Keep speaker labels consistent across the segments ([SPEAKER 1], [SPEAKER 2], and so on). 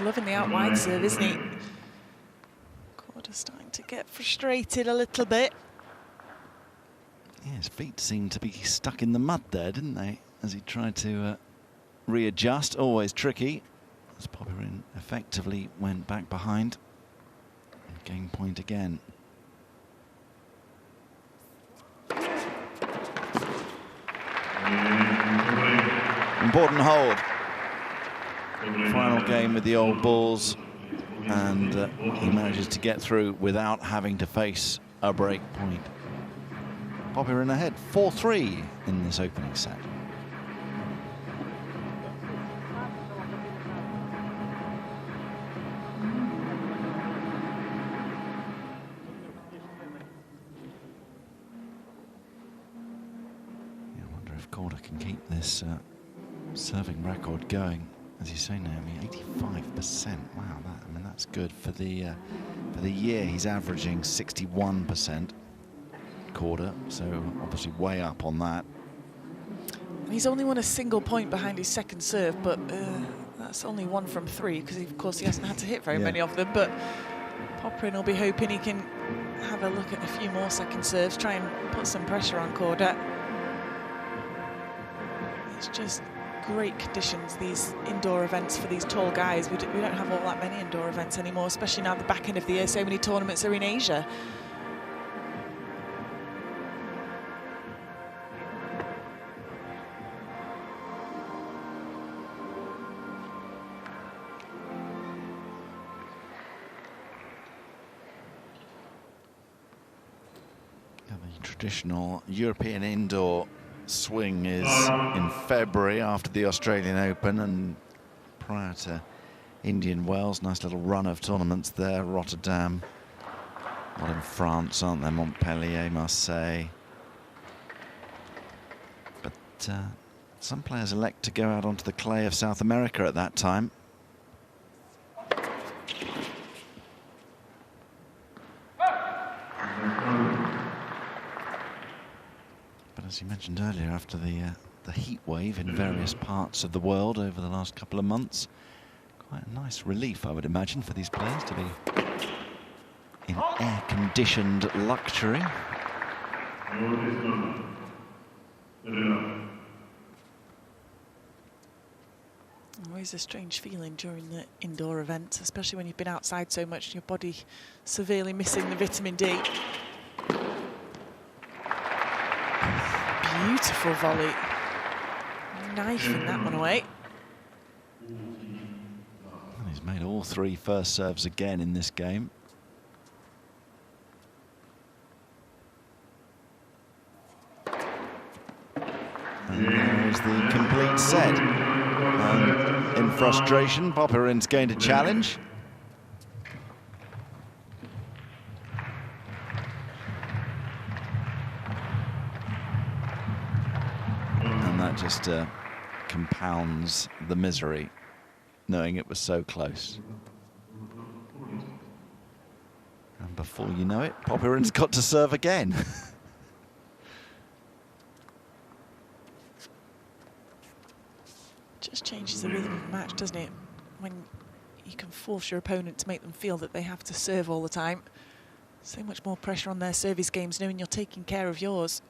[SPEAKER 1] Loving the out wide serve, isn't he? Korda starting to get frustrated a little bit.
[SPEAKER 2] Yeah, his feet seemed to be stuck in the mud there, didn't they? As he tried to readjust. Always tricky. As Popyrin effectively went back behind. And gained point again. Important hold. Final game with the old balls. And he manages to get through without having to face a break point. Popyrin ahead, 4-3 in this opening set. Yeah, I wonder if Korda can keep this serving record going. As you say, Naomi, 85%. Wow, I mean that's good for the year. He's averaging 61%. Korda, so obviously way up on that.
[SPEAKER 1] He's only won a single point behind his second serve, but that's only 1 from 3 because of course he hasn't had to hit very many of them. But Popyrin will be hoping he can have a look at a few more second serves, try and put some pressure on Korda. It's just great conditions, these indoor events for these tall guys. We don't have all that many indoor events anymore, especially now at the back end of the year. So many tournaments are in Asia.
[SPEAKER 2] The traditional European indoor swing is in February after the Australian Open and prior to Indian Wells. Nice little run of tournaments there. Rotterdam, not in France, aren't there? Montpellier, Marseille. But some players elect to go out onto the clay of South America at that time. As you mentioned earlier, after the heat wave in various parts of the world over the last couple of months, quite a nice relief, I would imagine, for these players to be in air-conditioned luxury.
[SPEAKER 1] Always a strange feeling during the indoor events, especially when you've been outside so much and your body severely missing the vitamin D. Beautiful volley. Knifing that one away.
[SPEAKER 2] And he's made all 3 first serves again in this game. And there's the complete set. And in frustration, Popyrin's going to challenge. Just compounds the misery, knowing it was so close. And before you know it, Popyrin's got to serve again.
[SPEAKER 1] Just changes the rhythm of the match, doesn't it? When you can force your opponent to make them feel that they have to serve all the time. So much more pressure on their service games, knowing you're taking care of yours.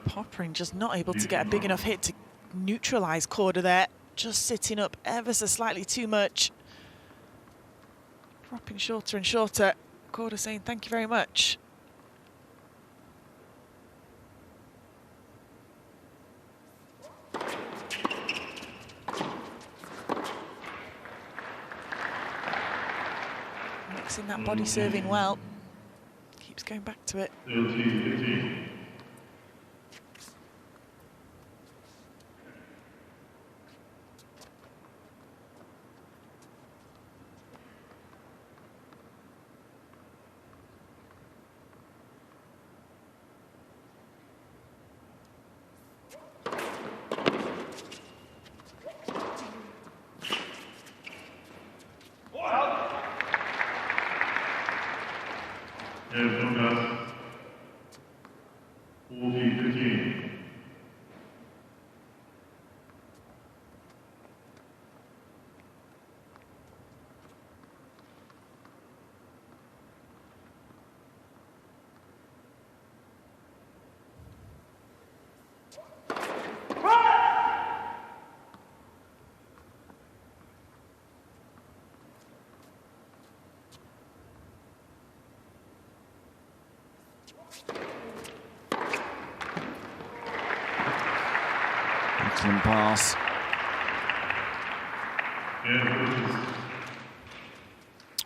[SPEAKER 1] Popyrin just not able to get a big enough hit to neutralise Korda there. Just sitting up ever so slightly too much. Dropping shorter and shorter. Korda saying thank you very much. practicing that body serving well. Keeps going back to it.
[SPEAKER 2] Excellent pass.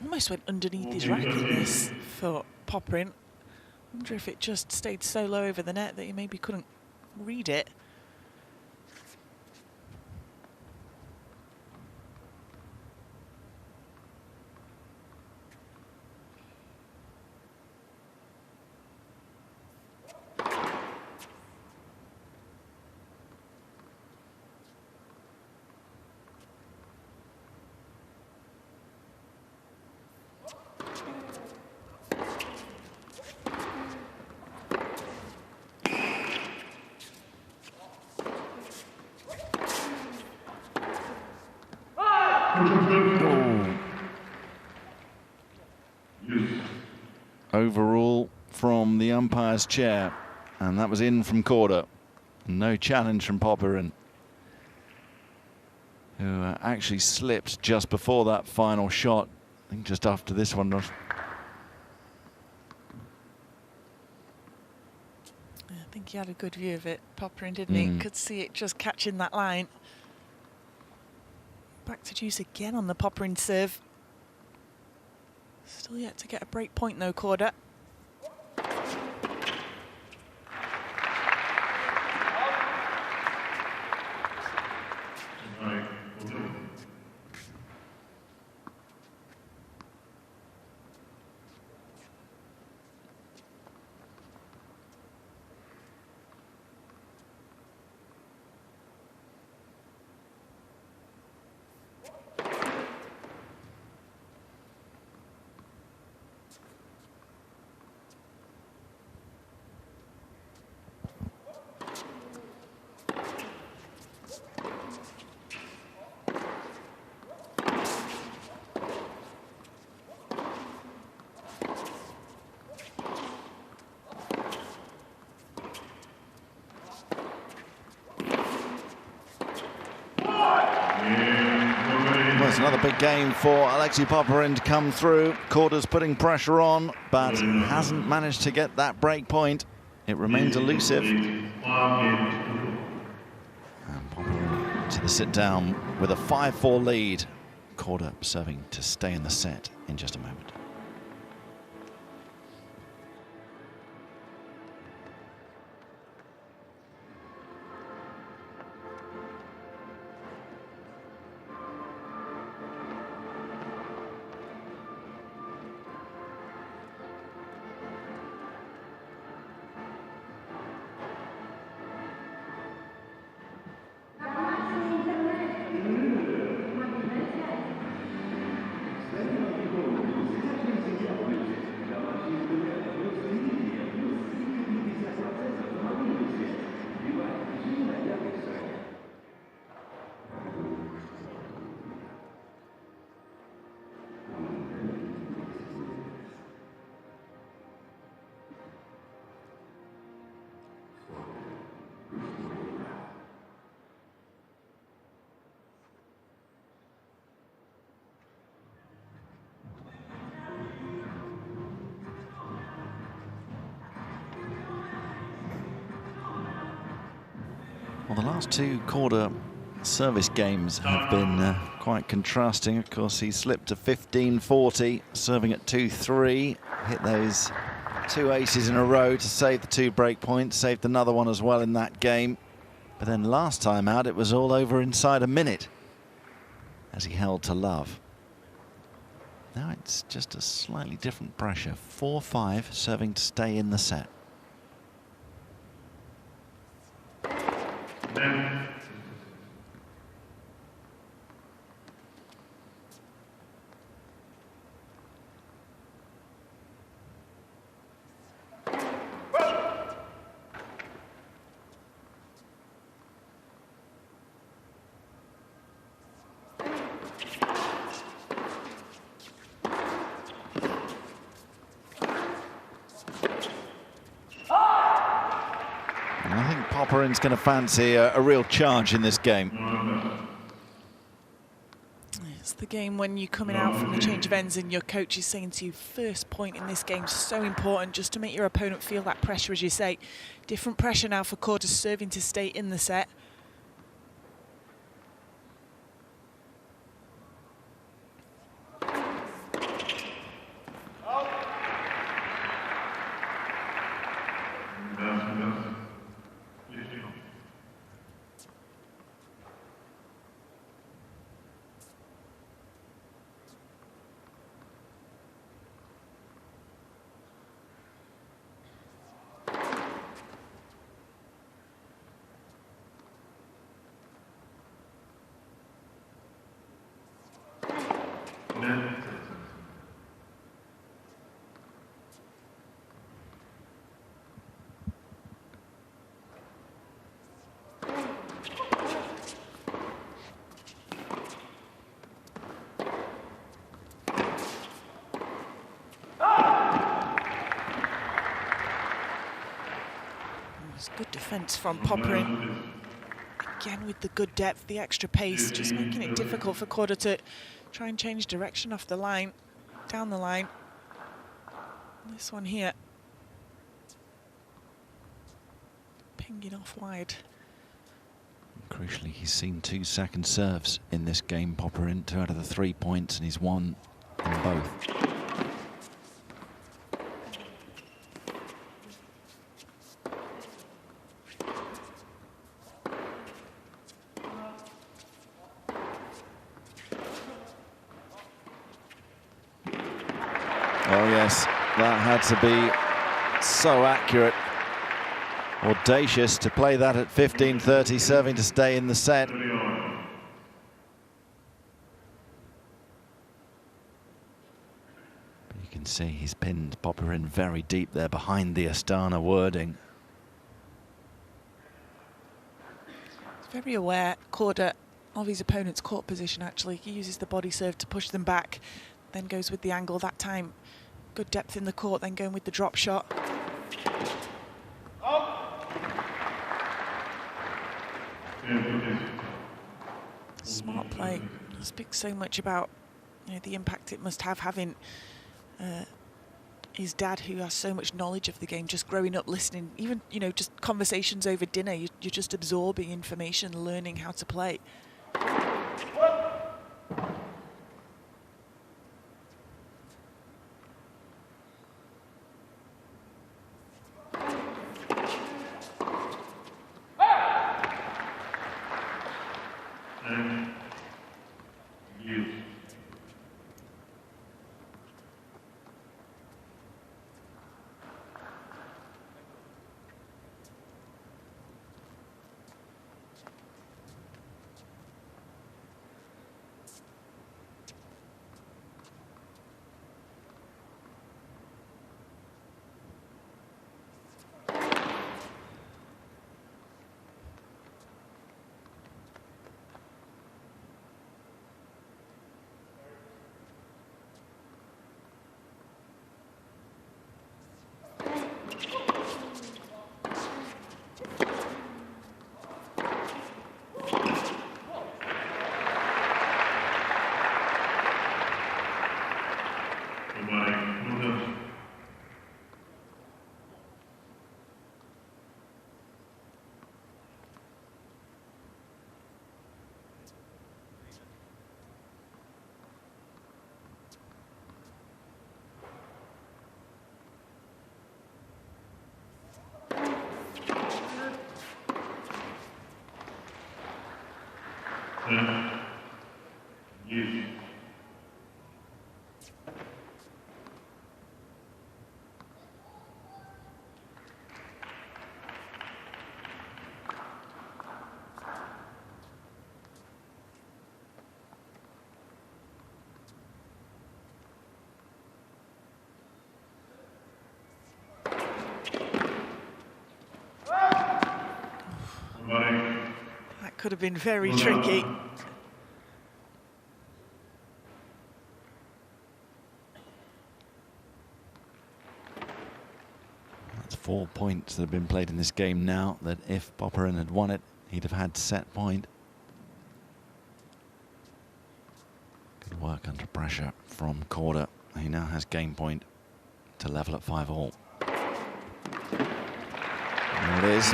[SPEAKER 1] Almost went underneath his racket this for Popyrin. Wonder if it just stayed so low over the net that he maybe couldn't read it.
[SPEAKER 2] Overrule from the umpire's chair, and that was in from Korda. No challenge from Popyrin, who actually slipped just before that final shot. I think just after this one.
[SPEAKER 1] I think he had a good view of it, Popyrin, didn't he? Could see it just catching that line. Back to juice again on the Popyrin serve. Still yet to get a break point though, Korda.
[SPEAKER 2] It's another big game for Alexei Popyrin to come through. Korda's putting pressure on, but hasn't managed to get that break point. It remains elusive. And Popyrin to the sit down with a 5-4 lead. Korda serving to stay in the set in just a moment. Well, the last two Korda service games have been quite contrasting. Of course, he slipped to 15-40, serving at 2-3. Hit those 2 aces in a row to save the 2 break points. Saved another one as well in that game. But then last time out, it was all over inside a minute as he held to love. Now it's just a slightly different pressure. 4-5, serving to stay in the set. Popyrin's going to fancy a real charge in this game.
[SPEAKER 1] It's the game when you're coming out from the change of ends and your coach is saying to you, first point in this game is so important just to make your opponent feel that pressure, as you say. Different pressure now for Korda, serving to stay in the set. Good defence from Popyrin. Again with the good depth, the extra pace, just making it difficult for Korda to try and change direction off the line, down the line. This one here, pinging off wide.
[SPEAKER 2] Crucially, he's seen 2 second serves in this game, Popyrin, 2 out of the 3 points, and he's won them both. Oh yes, that had to be so accurate. Audacious to play that at 15-30, serving to stay in the set. But you can see he's pinned Popyrin very deep there behind the Astana wording.
[SPEAKER 1] He's very aware, Korda, of his opponent's court position actually. He uses the body serve to push them back, then goes with the angle that time. Good depth in the court, then going with the drop shot. Smart play. He speaks so much about, you know, the impact it must have having his dad, who has so much knowledge of the game, just growing up listening, even, you know, just conversations over dinner. You're just absorbing information, learning how to play. That could have been very tricky.
[SPEAKER 2] That's 4 points that have been played in this game now, that if Popyrin had won it, he'd have had set point. Good work under pressure from Korda. He now has game point to level at 5-all. There it is.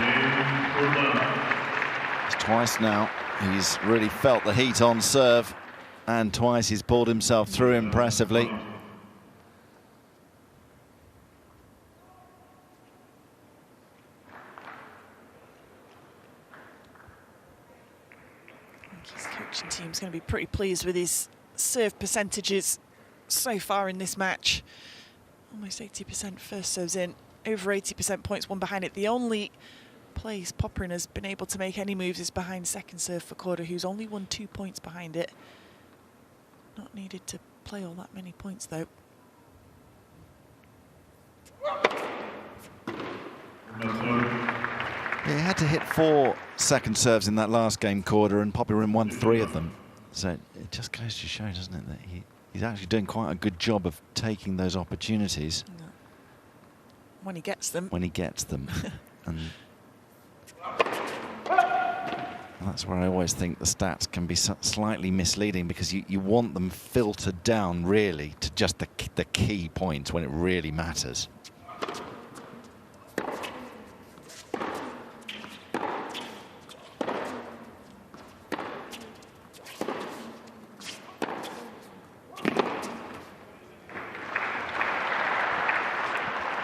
[SPEAKER 2] It's twice now he's really felt the heat on serve, and twice he's pulled himself through impressively.
[SPEAKER 1] His coaching team's going to be pretty pleased with his serve percentages so far in this match. Almost 80% first serves in, over 80% points won behind it. The only place Popyrin has been able to make any moves is behind second serve for Korda, who's only won 2 points behind it. Not needed to play all that many points though.
[SPEAKER 2] Yeah, he had to hit 4 second serves in that last game, Korda, and Popyrin won 3 of them. So it just goes to show, doesn't it, that he's actually doing quite a good job of taking those opportunities.
[SPEAKER 1] No. When he gets them.
[SPEAKER 2] When he gets them. And that's where I always think the stats can be slightly misleading, because you want them filtered down really to just the key points when it really matters.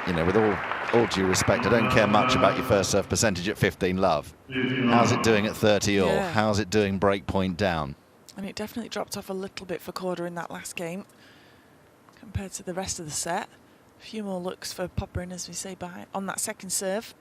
[SPEAKER 2] You know, with all due respect, I don't care much about your first serve percentage at 15 love. How's it doing at 30 all?
[SPEAKER 1] Yeah.
[SPEAKER 2] How's it doing break point down?
[SPEAKER 1] And it definitely dropped off a little bit for Korda in that last game compared to the rest of the set. A few more looks for Popyrin, as we say, behind on that second serve.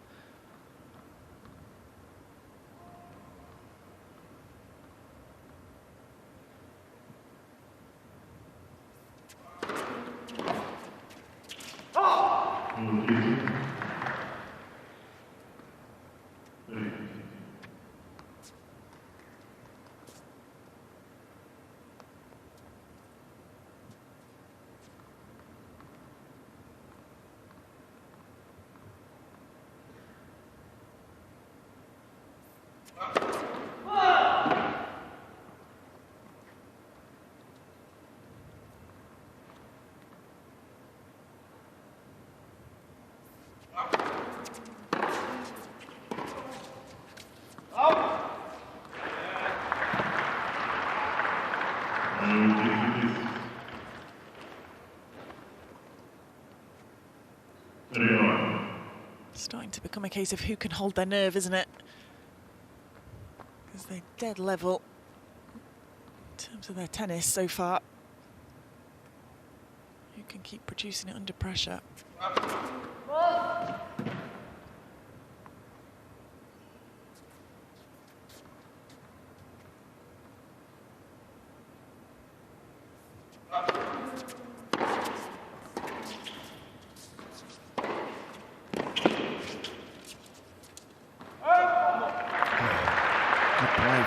[SPEAKER 1] Starting to become a case of who can hold their nerve, isn't it? Because they're dead level in terms of their tennis so far. Who can keep producing it under pressure?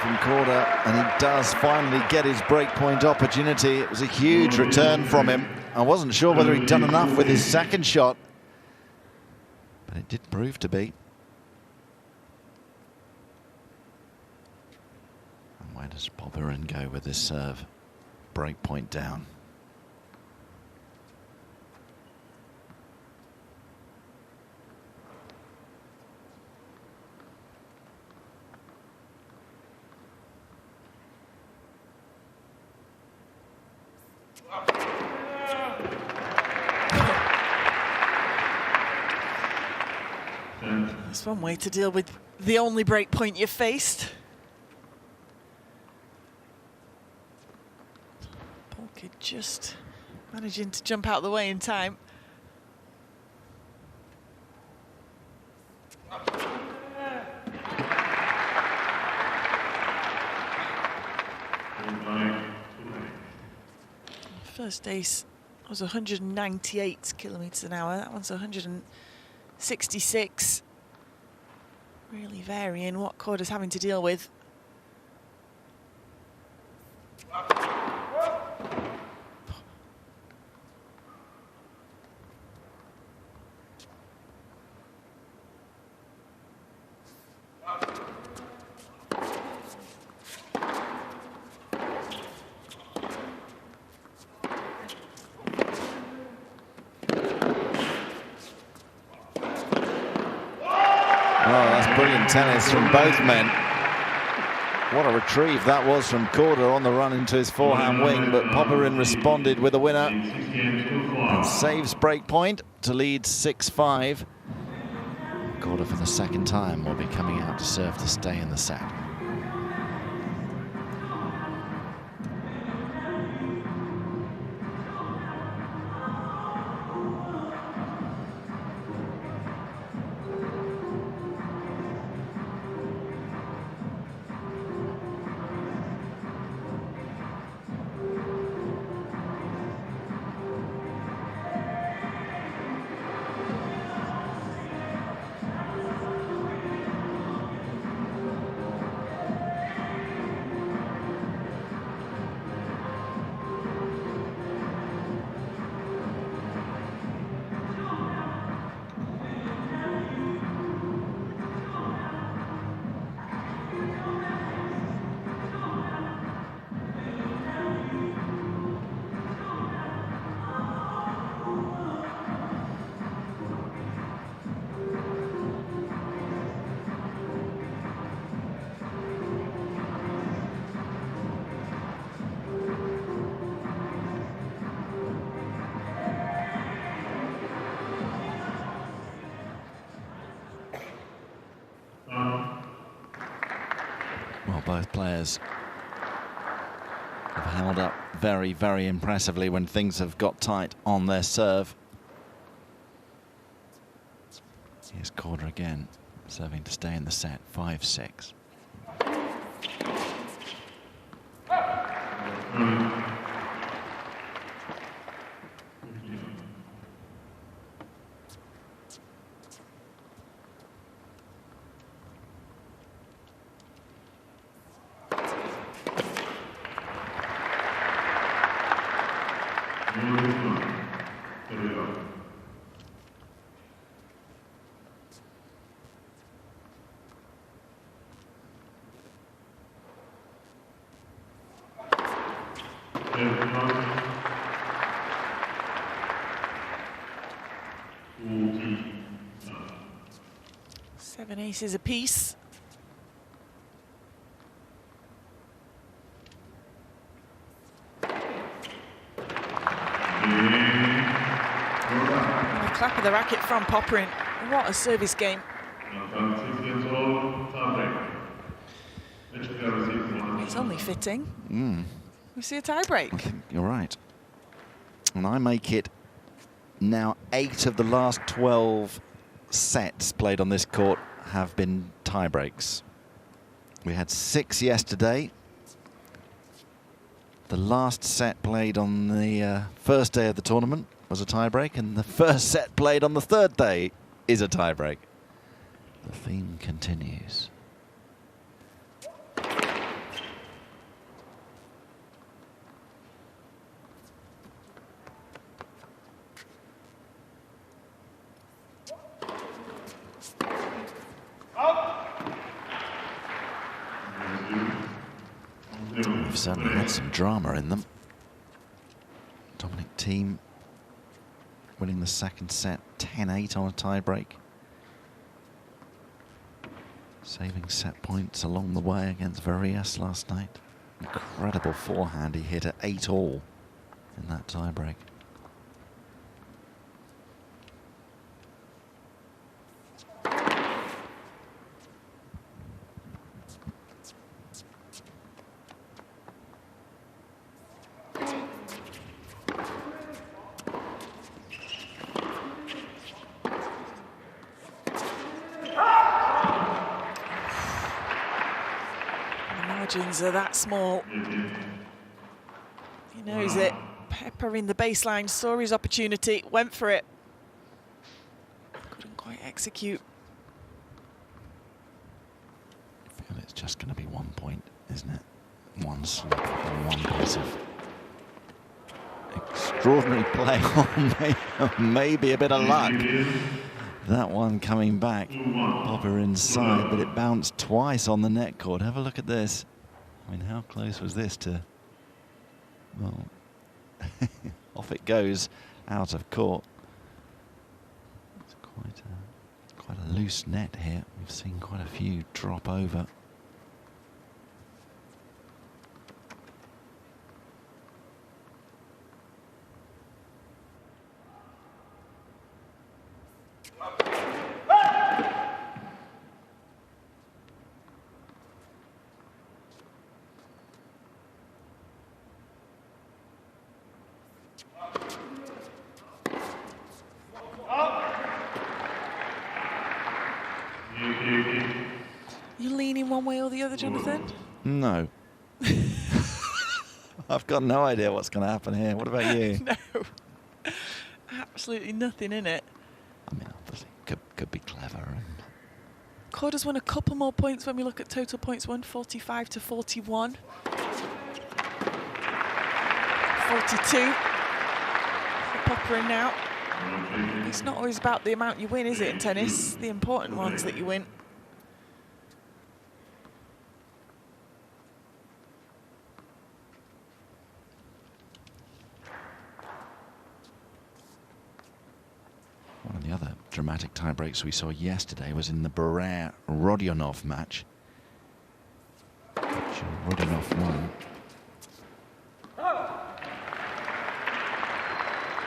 [SPEAKER 2] From Korda, and he does finally get his breakpoint opportunity. It was a huge return from him. I wasn't sure whether he'd done enough with his second shot, but it did prove to be. And where does Popyrin go with this serve? Breakpoint down.
[SPEAKER 1] That's one way to deal with the only break point you've faced. just managing to jump out of the way in time. First ace was 198 kilometers an hour. That one's 166. Really varying what Korda's having to deal with.
[SPEAKER 2] Brilliant tennis from both men. What a retrieve that was from Korda on the run into his forehand wing, but Popyrin responded with a winner and saves break point to lead 6-5. Korda for the second time will be coming out to serve to stay in the set. Well, both players have held up very, very impressively when things have got tight on their serve. Here's Korda again, serving to stay in the set, 5-6.
[SPEAKER 1] Seven aces apiece. And a clap of the racket from Popyrin. What a service game. It's only fitting. We see a tie-break.
[SPEAKER 2] I think you're right. And I make it now 8 of the last 12 sets played on this court have been tie-breaks. We had 6 yesterday. The last set played on the first day of the tournament was a tie-break, and the first set played on the third day is a tie-break. The theme continues. We've certainly had some drama in them. Dominic Thiem winning the second set, 10-8 on a tie-break. Saving set points along the way against Varias last night. Incredible forehand he hit at 8-all in that tie-break.
[SPEAKER 1] margins are that small. He knows it. Pepper in the baseline, saw his opportunity, went for it. Couldn't quite execute.
[SPEAKER 2] I feel it's just going to be 1 point, isn't it? One slip and one piece of extraordinary play, or maybe a bit of luck. That one coming back, Popyrin's side, but it bounced twice on the net cord. Have a look at this. I mean, how close was this to, well, off it goes, out of court. It's quite a loose net here. We've seen quite a few drop over.
[SPEAKER 1] You leaning one way or the other, Jonathan?
[SPEAKER 2] No. I've got no idea what's going to happen here. What about you?
[SPEAKER 1] No. Absolutely nothing in it.
[SPEAKER 2] I mean, obviously, could be clever. And
[SPEAKER 1] Korda's won a couple more points when we look at total points won, 45 to 41. 42 for Popyrin now. It's not always about the amount you win, is it, in tennis? The important ones that you win.
[SPEAKER 2] one of the other dramatic tiebreaks we saw yesterday was in the Barrère-Rodionov match, which Rodionov won.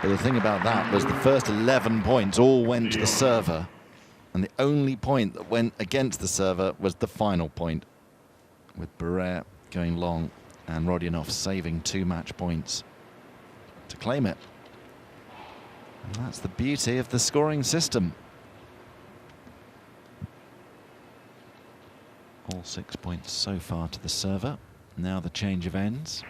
[SPEAKER 2] But the thing about that was the first 11 points all went to the server, and the only point that went against the server was the final point, with Barrère going long and Rodionov saving 2 match points to claim it. And that's the beauty of the scoring system. All 6 points so far to the server. Now the change of ends.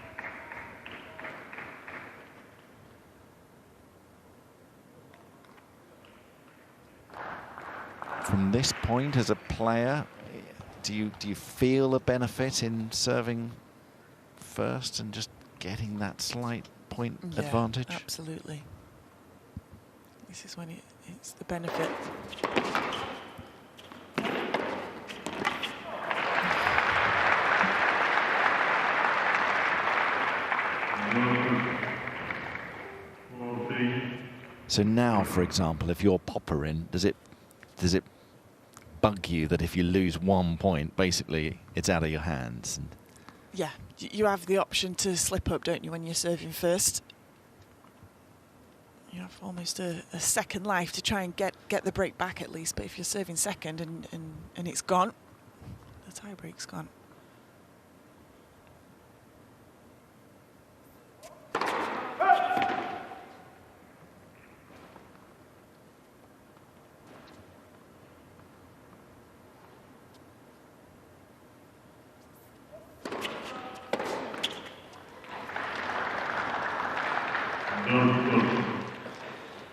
[SPEAKER 2] From this point as a player, do you feel a benefit in serving first and just getting that slight point advantage?
[SPEAKER 1] Absolutely. This is when it's the benefit.
[SPEAKER 2] So now, for example, if you're Popyrin, does it bug you that if you lose 1 point, basically it's out of your hands? And
[SPEAKER 1] yeah, you have the option to slip up, don't you, when you're serving first? You have almost a second life to try and get the break back at least. But if you're serving second and it's gone, the tie break's gone.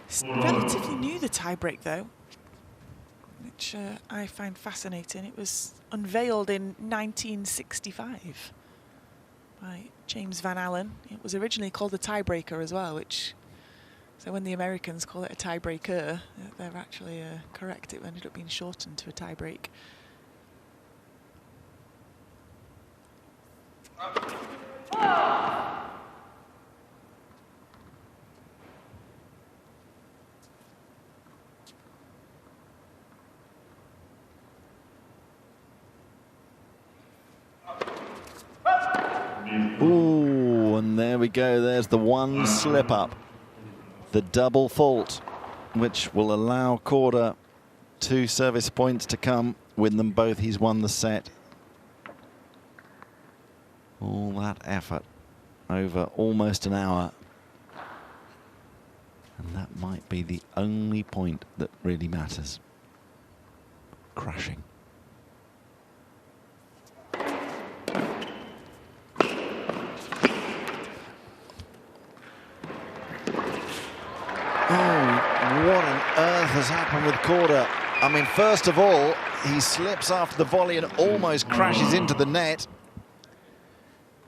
[SPEAKER 1] It's relatively new, the tie-break, though, which I find fascinating. It was unveiled in 1965 by James Van Allen. It was originally called a tiebreaker as well, so when the Americans call it a tiebreaker, they're actually correct. It ended up being shortened to a tiebreak.
[SPEAKER 2] ooh, and there we go. There's the one slip up, the double fault, which will allow Korda 2 service points to come. Win them both, he's won the set. All that effort over almost an hour. And that might be the only point that really matters. Crashing. has happened with Korda. I mean, first of all, he slips after the volley and almost crashes into the net.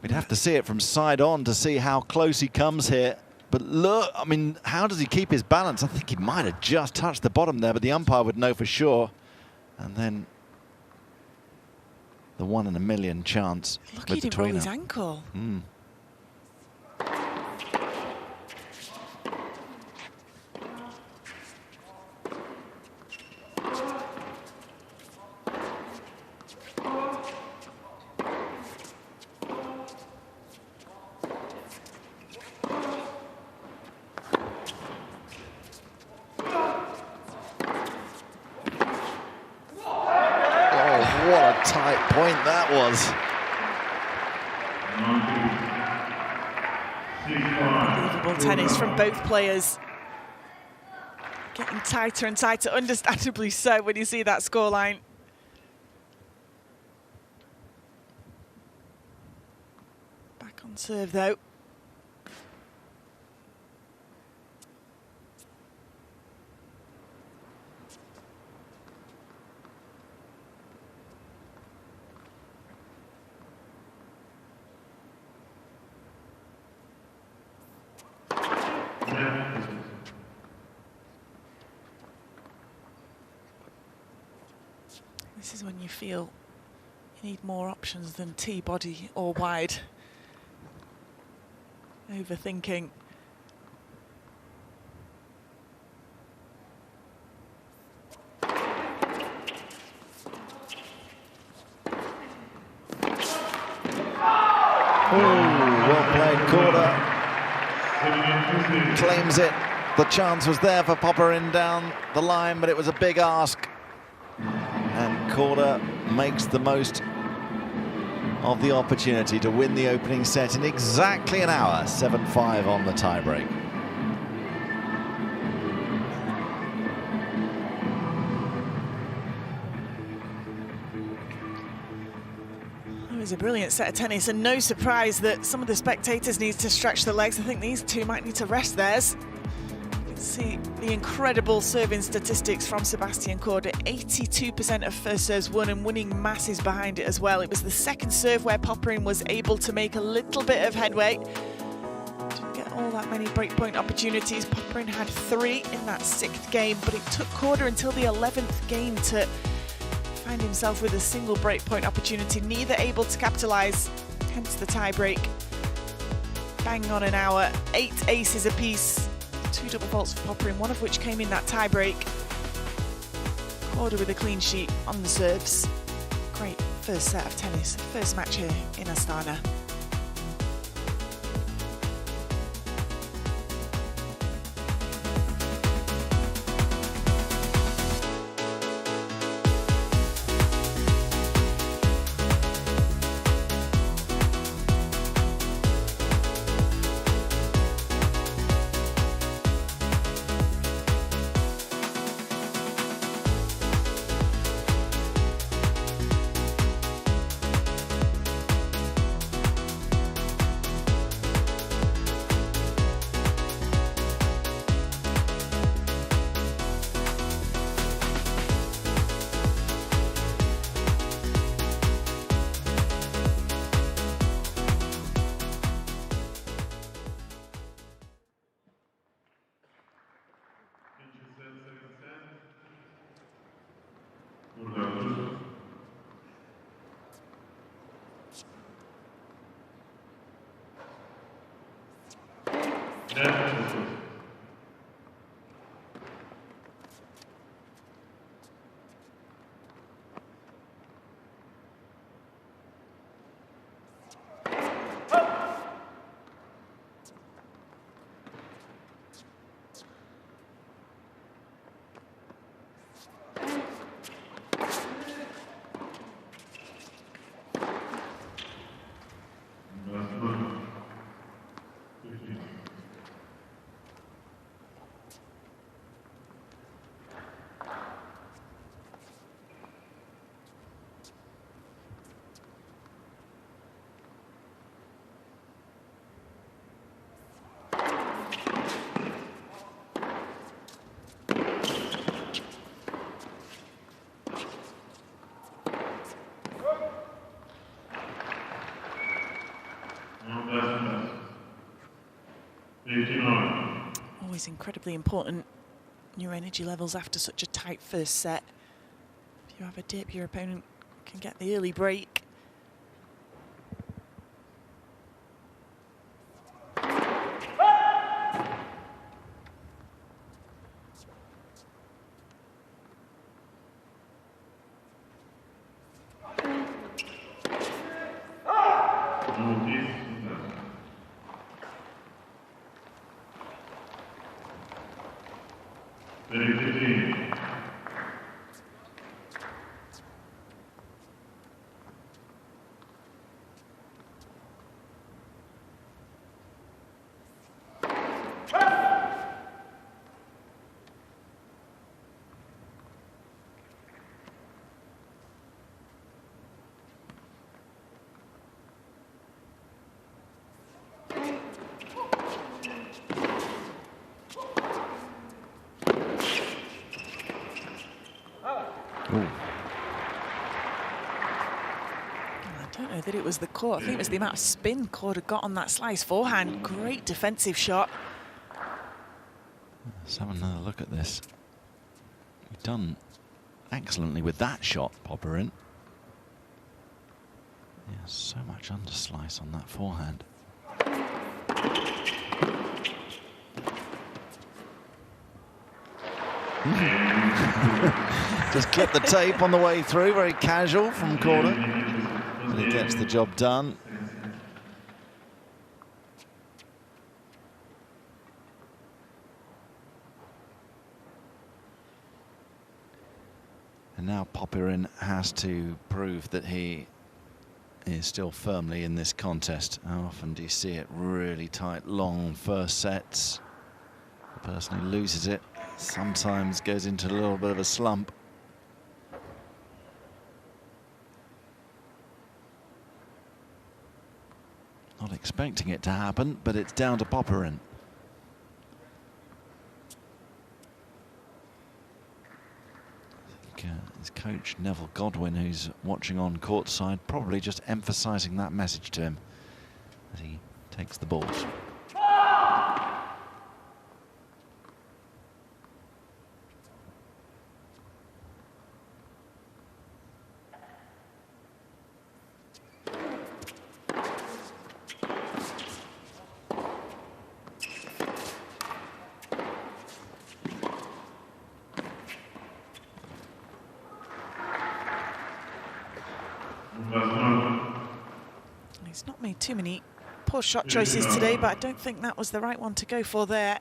[SPEAKER 2] We'd have to see it from side on to see how close he comes here. But look, I mean, how does he keep his balance? I think he might have just touched the bottom there, but the umpire would know for sure. And then the 1 in a million chance.
[SPEAKER 1] Lucky he didn't roll his ankle.
[SPEAKER 2] What a tight point that was.
[SPEAKER 1] Unbelievable tennis from both players. Getting tighter and tighter, understandably so, when you see that scoreline. Back on serve, though. This is when you feel you need more options than T-body or wide. Overthinking.
[SPEAKER 2] Well played, Korda. Claims it. The chance was there for Popyrin down the line, but it was a big ask. And Korda makes the most of the opportunity to win the opening set in exactly an hour. 7-5 on the tiebreak.
[SPEAKER 1] It was a brilliant set of tennis, and no surprise that some of the spectators need to stretch their legs. I think these two might need to rest theirs. You can see the incredible serving statistics from Sebastian Korda. 82% of first serves won, and winning masses behind it as well. It was the second serve where Popyrin was able to make a little bit of headway. Didn't get all that many breakpoint opportunities. Popyrin had 3 in that 6th game, but it took Korda until the 11th game to find himself with a single breakpoint opportunity, neither able to capitalise, hence the tie-break. Bang on an hour, 8 aces apiece, 2 double faults for Popyrin, one of which came in that tie-break. Korda with a clean sheet on the serves. Great first set of tennis, first match here in Astana. Always incredibly important, your energy levels after such a tight first set. If you have a dip, your opponent can get the early break. I don't know that it was the court. I think it was the amount of spin Korda got on that slice forehand. Great defensive shot.
[SPEAKER 2] Let's have another look at this. You've done excellently with that shot, Popyrin. Yeah, so much underslice on that forehand. Just clip the tape on the way through, very casual from Korda. But he gets the job done. And now Popyrin has to prove that he is still firmly in this contest. How often do you see it really tight, long first sets? The person who loses it sometimes goes into a little bit of a slump. Not expecting it to happen, but it's down to Popyrin. His coach Neville Godwin, who's watching on courtside, probably just emphasising that message to him as he takes the balls.
[SPEAKER 1] He's not made too many poor shot choices today, but I don't think that was the right one to go for there.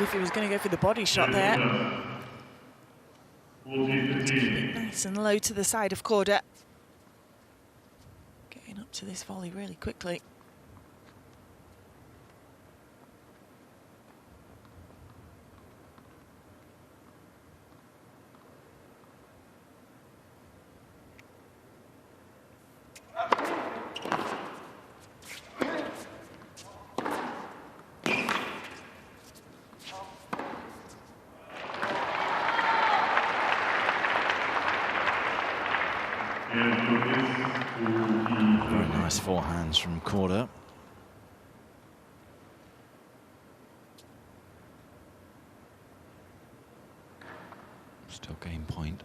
[SPEAKER 1] If he was going to go for the body shot there. Nice and low to the side of Korda. Getting up to this volley really quickly.
[SPEAKER 2] Very nice forehands from Korda. Still game point.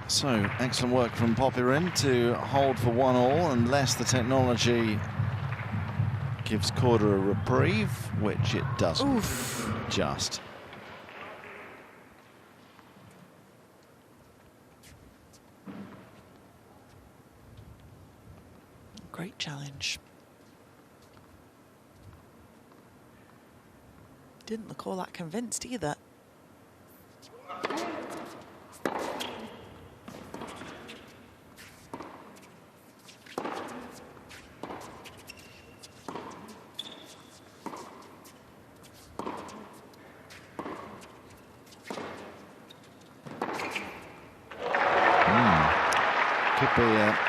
[SPEAKER 2] So, excellent work from Popyrin to hold for 1-1, unless the technology gives Korda a reprieve, which it doesn't.
[SPEAKER 1] Oof.
[SPEAKER 2] Just.
[SPEAKER 1] Great challenge. Didn't look all that convinced either.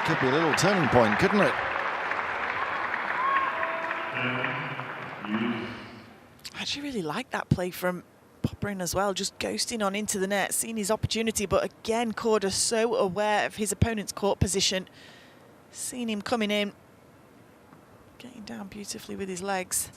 [SPEAKER 2] Could be a little turning point, couldn't it?
[SPEAKER 1] I actually really like that play from Popyrin as well, just ghosting on into the net, seeing his opportunity, but again, Korda so aware of his opponent's court position, seeing him coming in, getting down beautifully with his legs.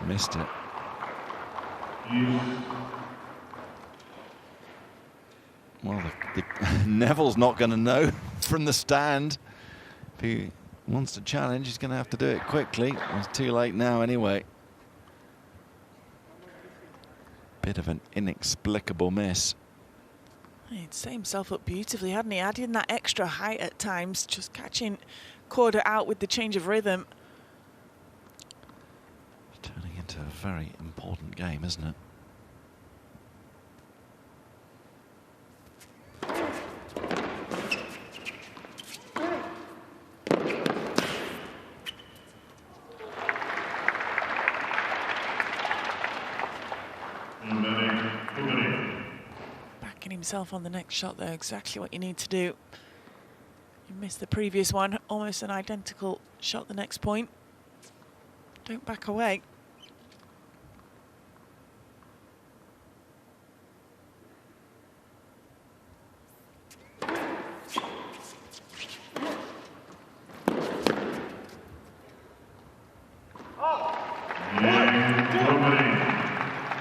[SPEAKER 2] Missed it. Well, Neville's not going to know from the stand. If he wants to challenge, he's going to have to do it quickly. It's too late now anyway. Bit of an inexplicable miss.
[SPEAKER 1] He'd set himself up beautifully, hadn't he? Adding that extra height at times, just catching Korda out with the change of rhythm.
[SPEAKER 2] Turning into a very important game, isn't it?
[SPEAKER 1] Backing himself on the next shot there, exactly what you need to do. You missed the previous one, almost an identical shot the next point. Don't back away.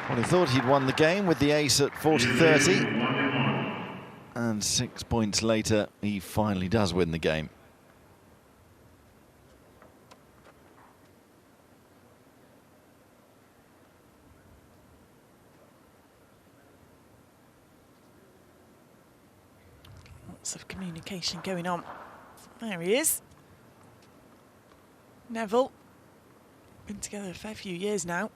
[SPEAKER 2] Well, he thought he'd won the game with the ace at 40-30. And 6 points later, he finally does win the game.
[SPEAKER 1] Lots of communication going on. There he is. Neville. Been together a fair few years now.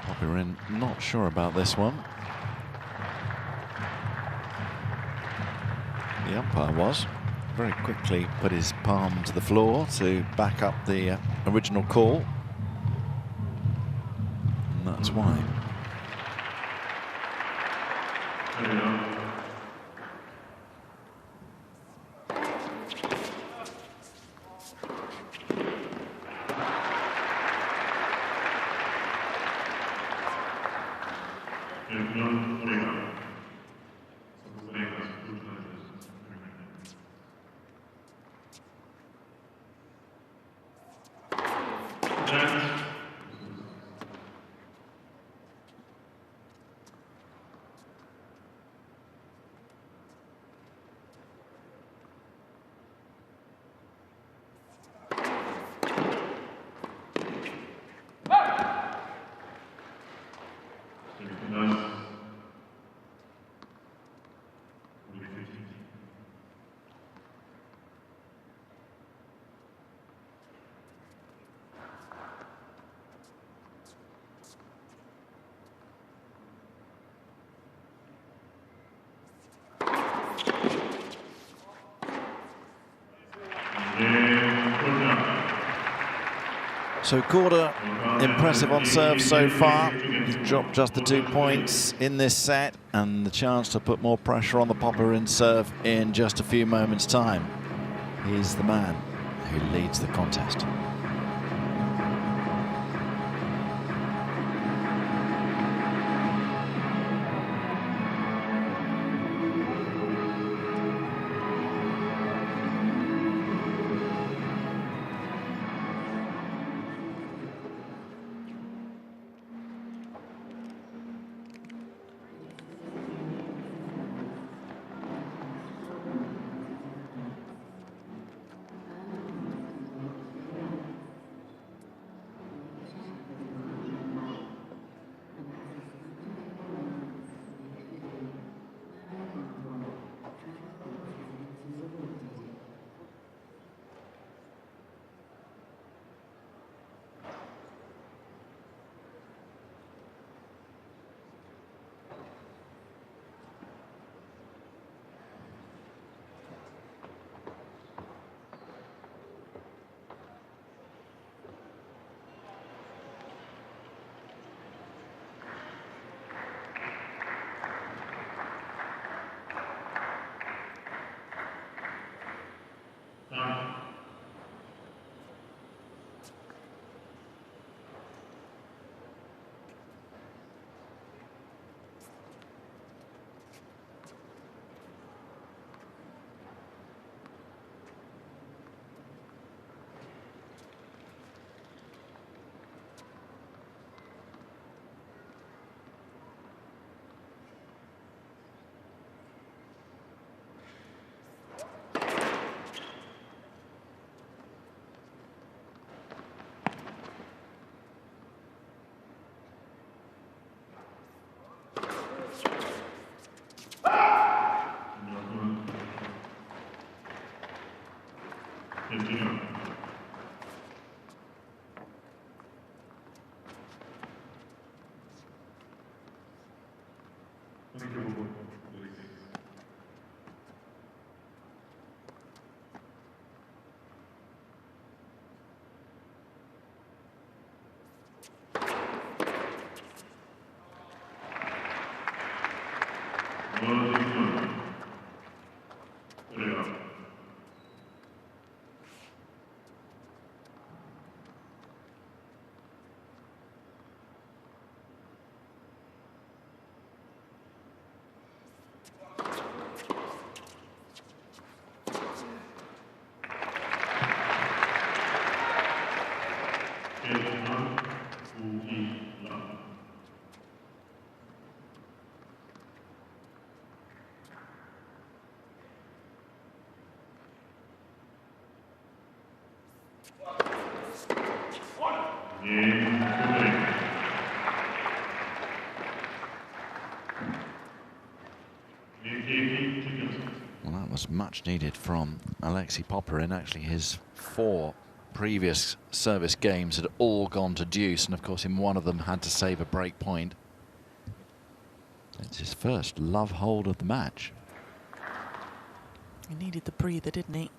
[SPEAKER 2] Popyrin not sure about this one. The umpire was. Very quickly put his palm to the floor to back up the original call. And that's why. So Korda, impressive on serve so far. He's dropped just the 2 points in this set and the chance to put more pressure on the Popyrin serve in just a few moments' time. He's the man who leads the contest. Well, that was much needed from Alexei Popyrin. Actually, his 4 previous service games had all gone to deuce, and of course in one of them had to save a break point. It's his first love hold of the match.
[SPEAKER 1] He needed the breather, didn't he?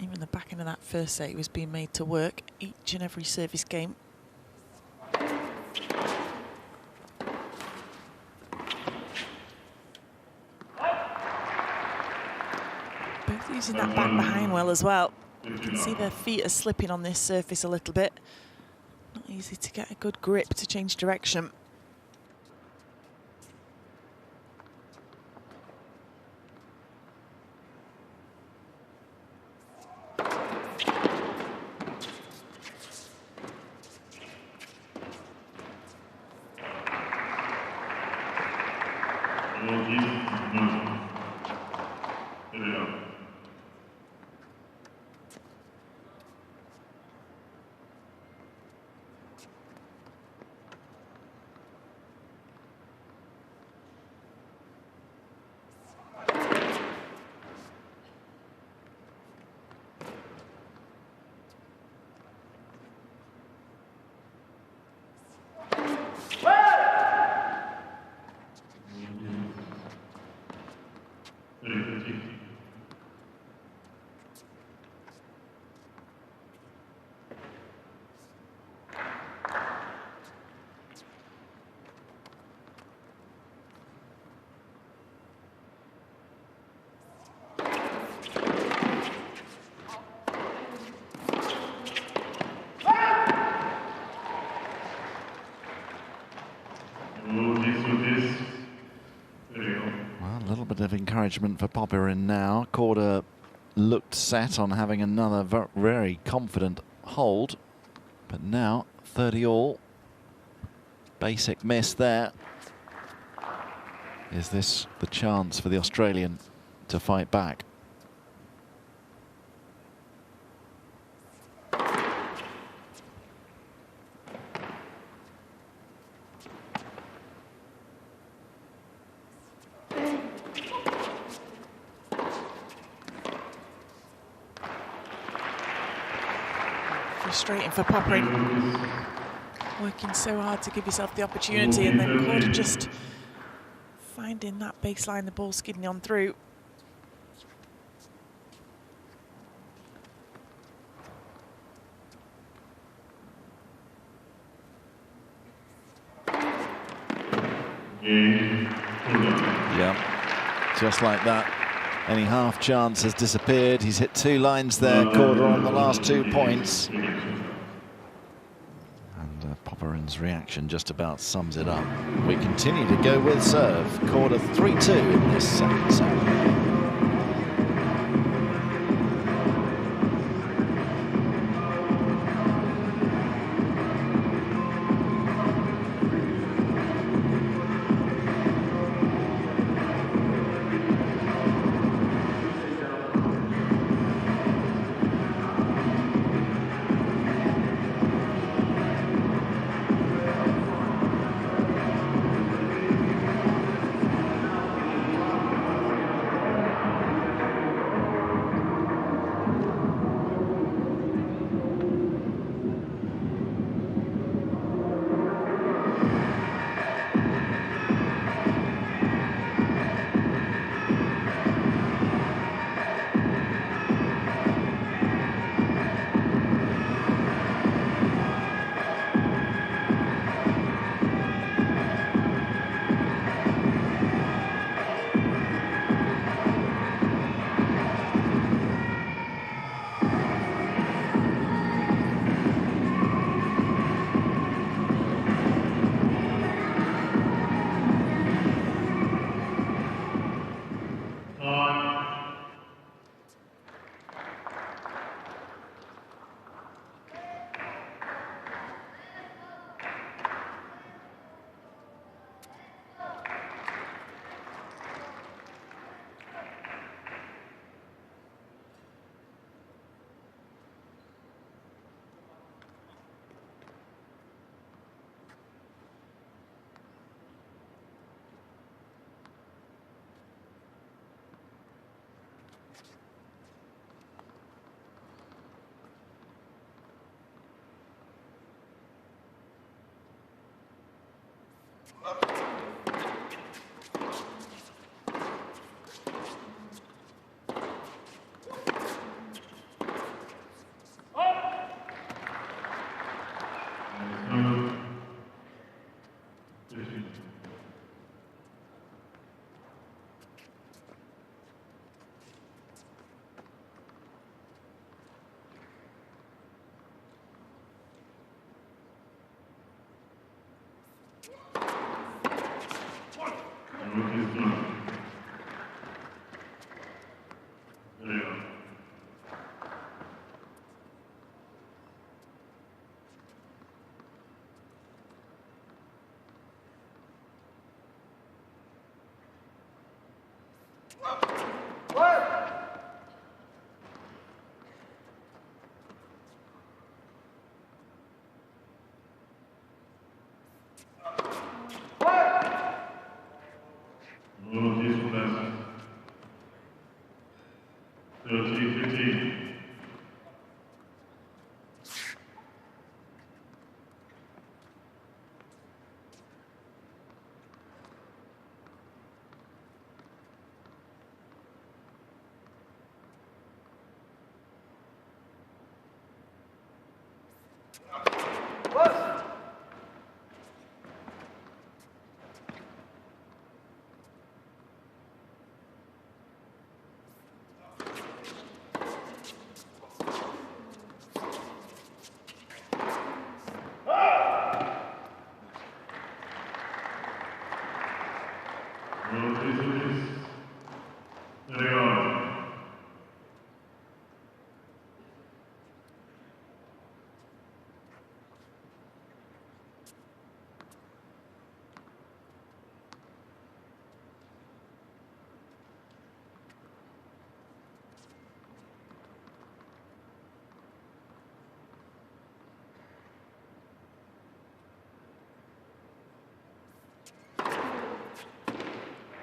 [SPEAKER 1] Even the back end of that first set, he was being made to work each and every service game. Both using that back behind well as well. You can see their feet are slipping on this surface a little bit. Not easy to get a good grip to change direction.
[SPEAKER 2] Of encouragement for Popyrin now. Korda looked set on having another very confident hold, but now 30 all. Basic miss there. Is this the chance for the Australian to fight back?
[SPEAKER 1] Frustrating for Popyrin. Working so hard to give yourself the opportunity, and then Korda just finding that baseline, the ball skidding on through.
[SPEAKER 2] Yeah, just like that. Any half chance has disappeared. He's hit 2 lines there, Korda on the last 2 points. And Popyrin's reaction just about sums it up. We continue to go with serve. Korda 3-2 in this second set.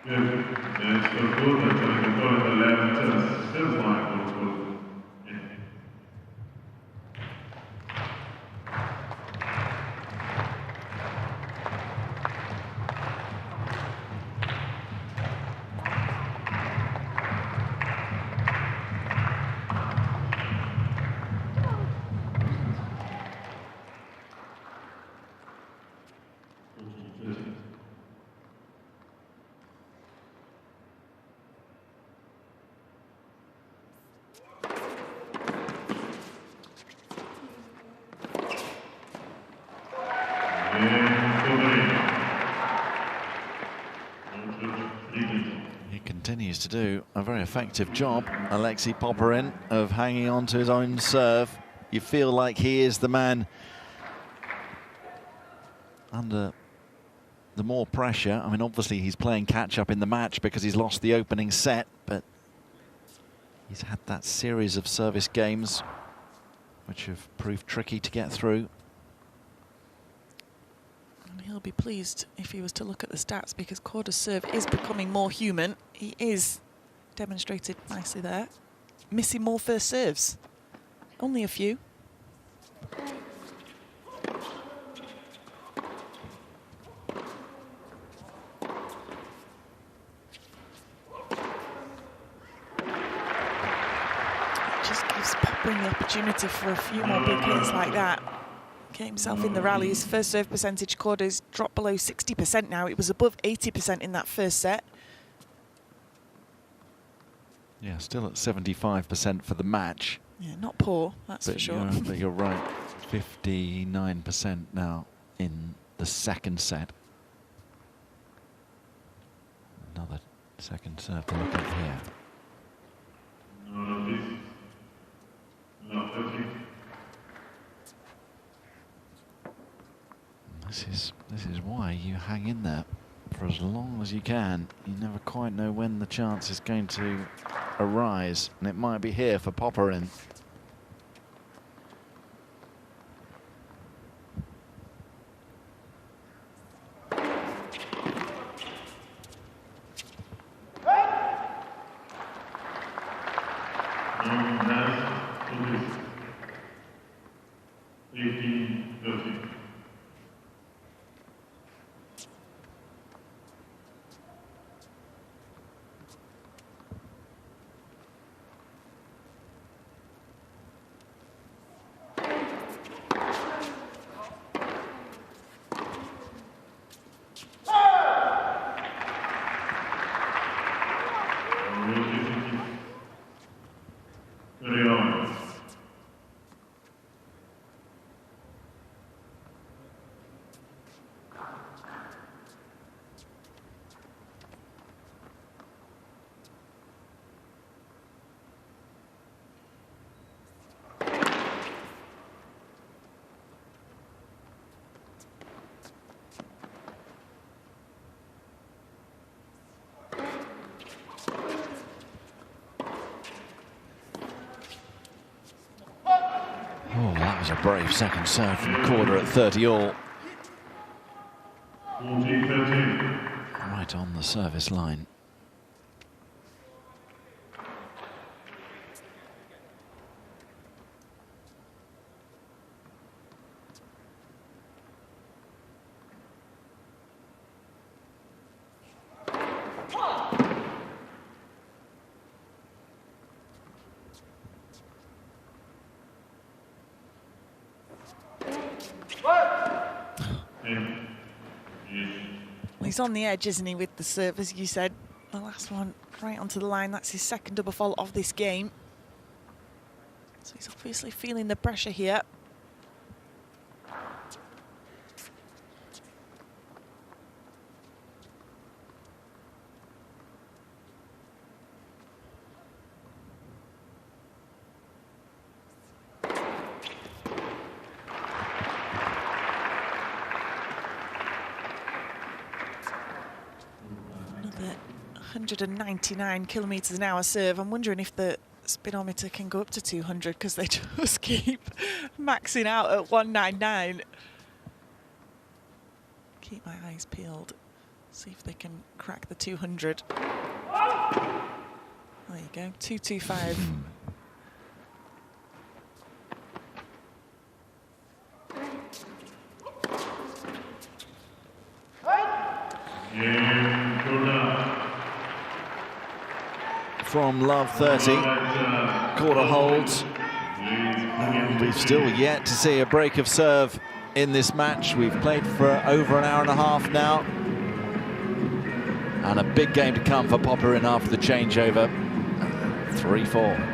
[SPEAKER 3] Good. It's so cool that you can go to the left tennis skills line.
[SPEAKER 2] He continues to do a very effective job, Alexei Popyrin, of hanging on to his own serve. You feel like he is the man under the more pressure. I mean, obviously he's playing catch-up in the match because he's lost the opening set, but he's had that series of service games which have proved tricky to get through.
[SPEAKER 1] And he'll be pleased if he was to look at the stats, because Korda's serve is becoming more human. He is demonstrated nicely there. Missing more first serves. Only a few. Just gives Popyrin the opportunity for a few more big hits like that. Get himself in the rally. His first serve percentage, Korda's dropped below 60% now. It was above 80% in that first set.
[SPEAKER 2] Yeah, still at 75% for the match.
[SPEAKER 1] Yeah, not poor, that's for sure.
[SPEAKER 2] But you're right, 59% now in the second set. Another second serve to look at here. This is why you hang in there for as long as you can. You never quite know when the chance is going to arise, and it might be here for Popyrin. brave second serve from Korda at 30 all.
[SPEAKER 3] 40-13.
[SPEAKER 2] Right on the service line.
[SPEAKER 1] He's on the edge, isn't he, with the serve, as you said. The last one right onto the line. That's his second double fault of this game. So he's obviously feeling the pressure here. Another 199 kilometres an hour serve. I'm wondering if the speedometer can go up to 200 because they just keep maxing out at 199. Keep my eyes peeled. See if they can crack the 200. There you go, 225.
[SPEAKER 2] From love 30, Korda holds. And we've still yet to see a break of serve in this match. We've played for over an hour and a half now. And a big game to come for Popyrin after the changeover. 3-4.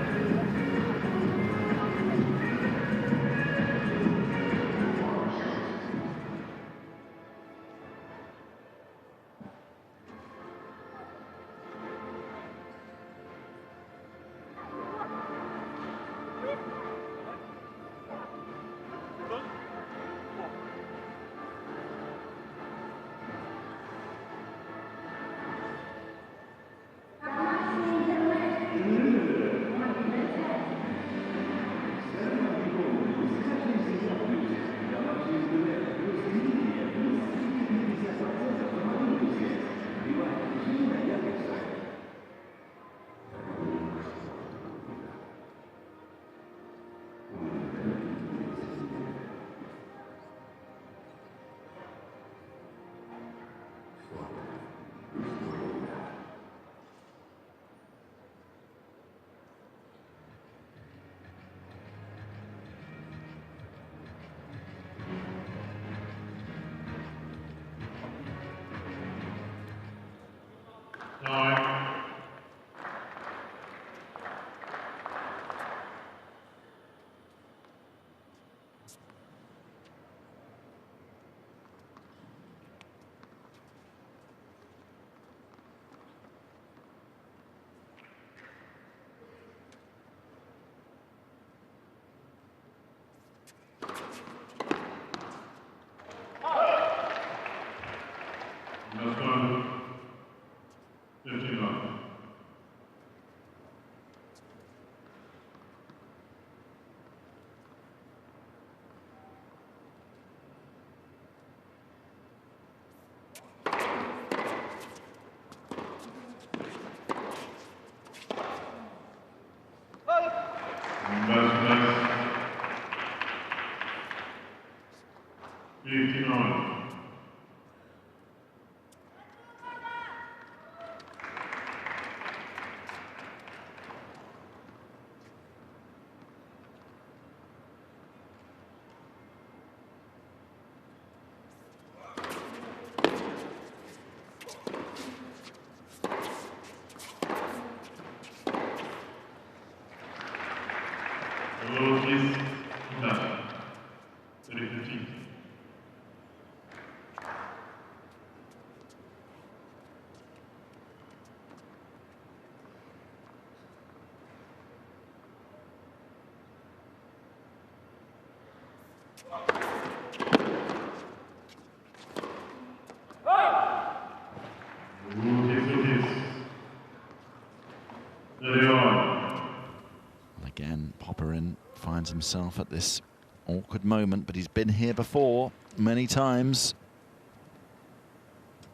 [SPEAKER 2] Again, Popyrin finds himself at this Awkward moment, but he's been here before many times.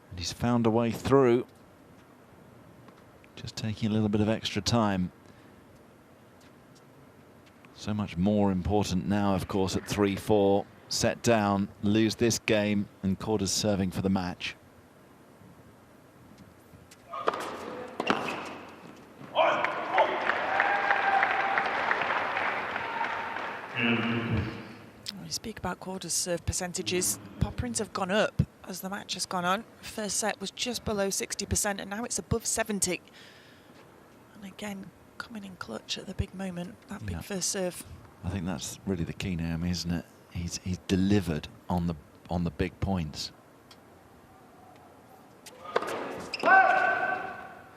[SPEAKER 2] And he's found a way through. Just taking a little bit of extra time. So much more important now, of course, at 3-4. Set down, lose this game, and Korda's serving for the match.
[SPEAKER 1] We speak about Korda's serve percentages. Popyrin's have gone up as the match has gone on. First set was just below 60%, and now it's above 70. And again, coming in clutch at the big moment, that big first serve.
[SPEAKER 2] I think that's really the key, Naomi, isn't it? He's delivered on the big points.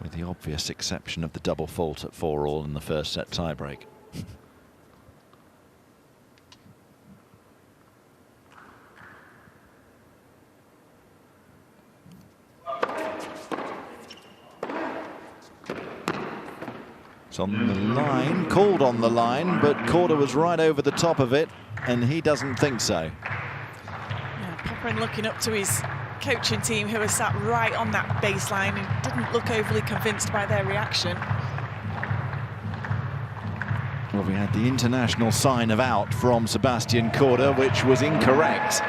[SPEAKER 2] With the obvious exception of the double fault at 4-all in the first set tiebreak. It's on the line, called on the line, but Korda was right over the top of it, and he doesn't think so.
[SPEAKER 1] Yeah, Popyrin looking up to his coaching team, who are sat right on that baseline and didn't look overly convinced by their reaction.
[SPEAKER 2] Well, we had the international sign of out from Sebastian Korda, which was incorrect.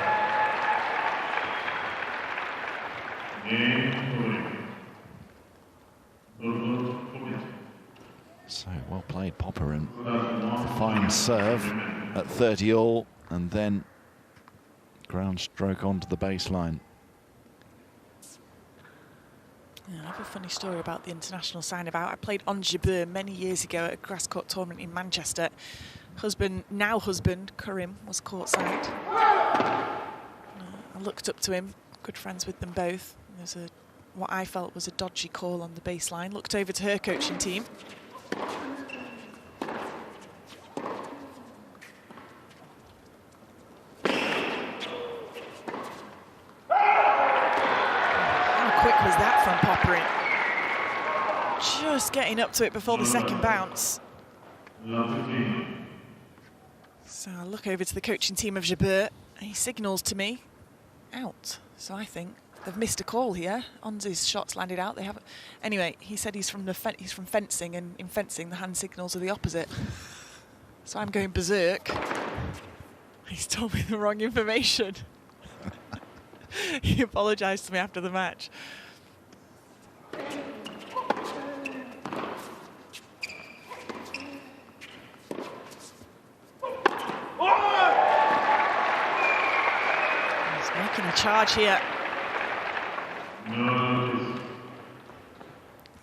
[SPEAKER 2] So well played, Popyrin. Fine serve at 30-all, and then ground stroke onto the baseline.
[SPEAKER 1] Yeah, I have a funny story about the international sign of out. I played on Jabeur many years ago at a grass court tournament in Manchester. Now husband, Karim, was courtside. I looked up to him, good friends with them both. There's what I felt was a dodgy call on the baseline. Looked over to her coaching team. Was that from Popyrin? Just getting up to it before the second bounce. So I look over to the coaching team of Jabeur, and he signals to me, out. So I think they've missed a call here. Onzi's shots landed out. They haven't. Anyway, he said he's from fencing, and in fencing the hand signals are the opposite. So I'm going berserk. He's told me the wrong information. He apologised to me after the match. He's making a charge here.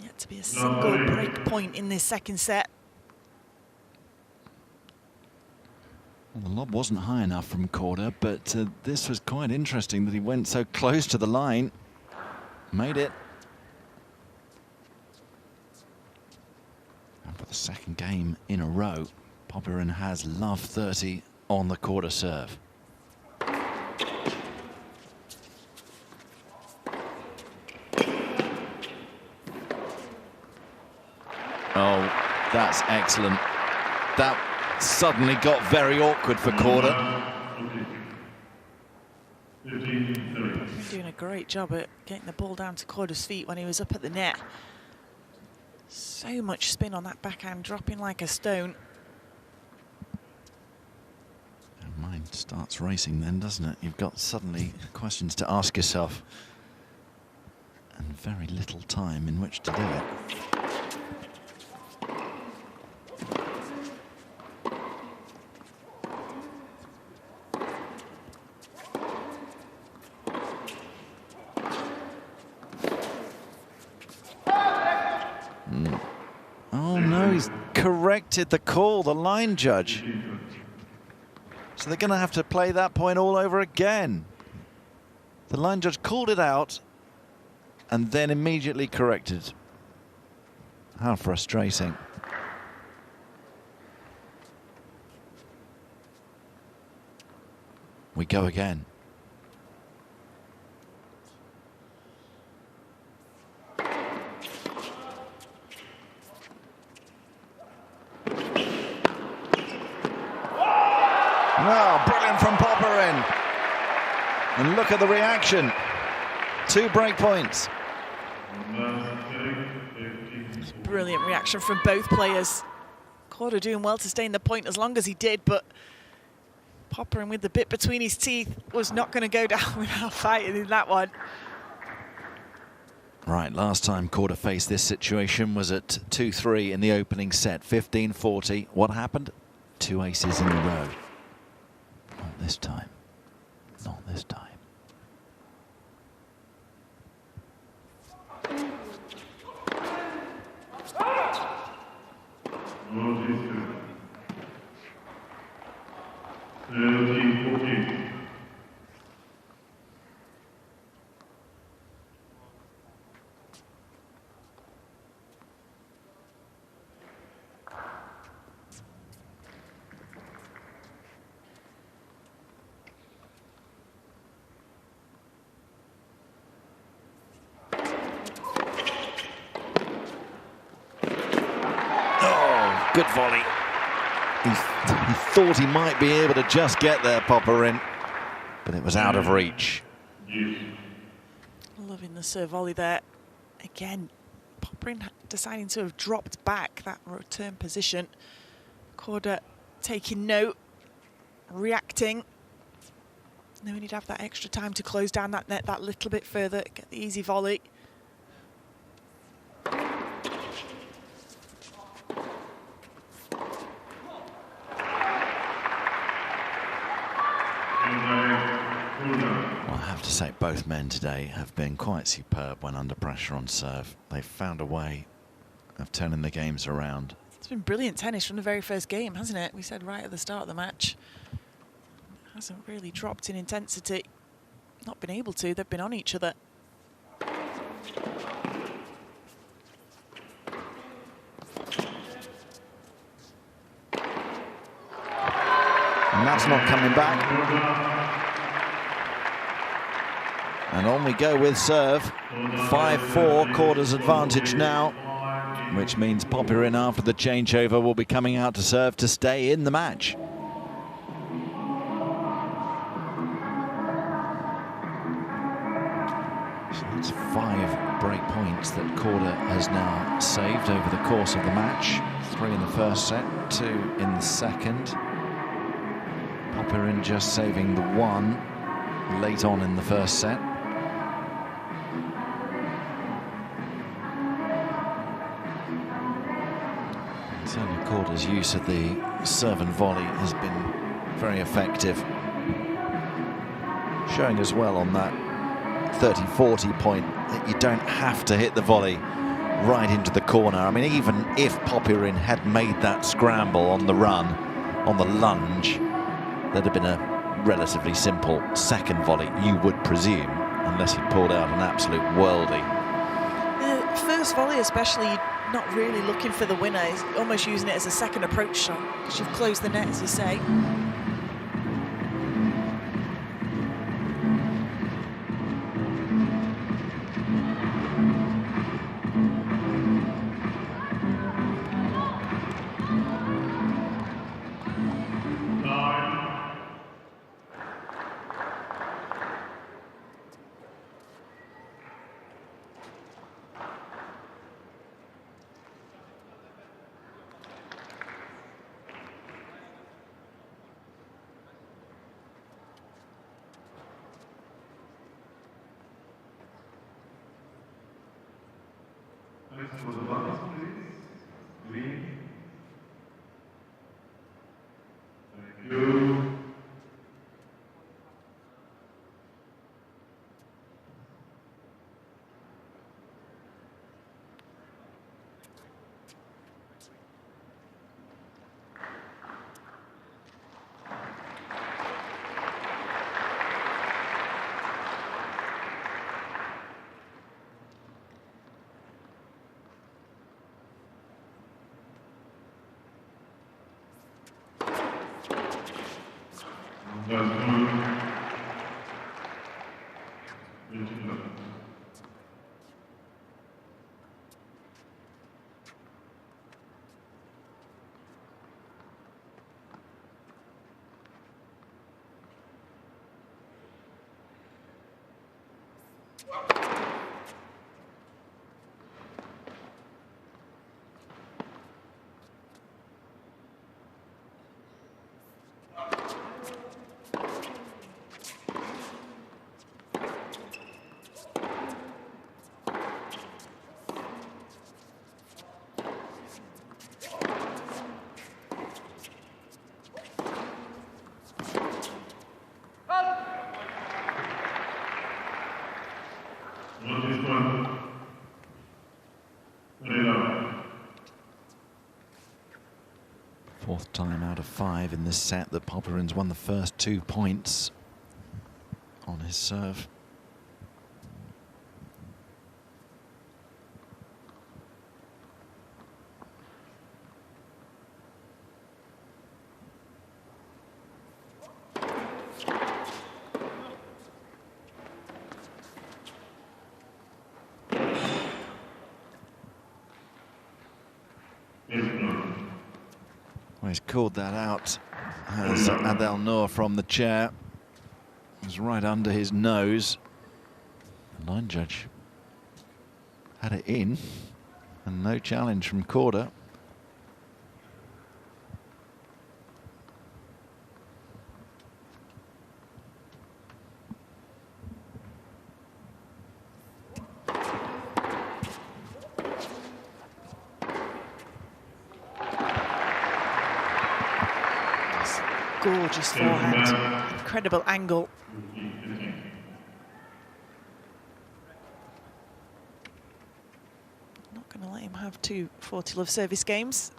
[SPEAKER 1] Yet to be a single break point in this second set.
[SPEAKER 2] Well, the lob wasn't high enough from Korda, but this was quite interesting that he went so close to the line. Made it. And for the second game in a row, Popyrin has love 30 on the Korda serve. Oh, that's excellent. That suddenly got very awkward for Korda.
[SPEAKER 1] Doing a great job at getting the ball down to Korda's feet when he was up at the net. So much spin on that backhand, dropping like a stone.
[SPEAKER 2] And mind starts racing then, doesn't it? You've got suddenly questions to ask yourself. And very little time in which to do it. Oh no, he's corrected the call, the line judge. So they're going to have to play that point all over again. The line judge called it out and then immediately corrected. How frustrating. We go again. Oh, brilliant from Popyrin. And look at the reaction. 2 break points.
[SPEAKER 1] Brilliant reaction from both players. Korda doing well to stay in the point as long as he did, but Popyrin with the bit between his teeth was not going to go down without fighting in that one.
[SPEAKER 2] Right, last time Korda faced this situation was at 2-3 in the opening set, 15-40. What happened? 2 aces in a row. Not this time. Not this time. Good volley. He thought he might be able to just get there, Popyrin, but it was out of reach.
[SPEAKER 1] Loving the serve volley there. Again, Popyrin deciding to have dropped back that return position. Korda taking note, reacting. Knowing he'd have that extra time to close down that net that little bit further, get the easy volley.
[SPEAKER 2] Well, I have to say, both men today have been quite superb when under pressure on serve. They've found a way of turning the games around.
[SPEAKER 1] It's been brilliant tennis from the very first game, hasn't it? We said right at the start of the match. It hasn't really dropped in intensity. Not been able to. They've been on each other.
[SPEAKER 2] And that's not coming back. And on we go with serve. 5-4, Korda's advantage now, which means Popyrin after the changeover will be coming out to serve to stay in the match. So that's 5 break points that Korda has now saved over the course of the match. 3 in the first set, 2 in the second. Popyrin just saving the 1 late on in the first set. Certainly Korda's use of the serve and volley has been very effective. Showing as well on that 30-40 point that you don't have to hit the volley right into the corner. I mean, even if Popyrin had made that scramble on the run, on the lunge, there'd have been a relatively simple second volley, you would presume, unless he pulled out an absolute worldie.
[SPEAKER 1] The first volley especially, you're not really looking for the winner. He's almost using it as a second approach shot, because you've closed the net, as you say.
[SPEAKER 3] For the buttons, please. Green. Thank you.
[SPEAKER 2] Fourth time out of 5 in this set that Popyrin's won the first 2 points on his serve. Well, he's called that out as Adel Noor from the chair. It was right under his nose. The line judge had it in, and no challenge from Korda.
[SPEAKER 1] Gorgeous forehand, incredible angle. Not going to let him have 2 40-love service games.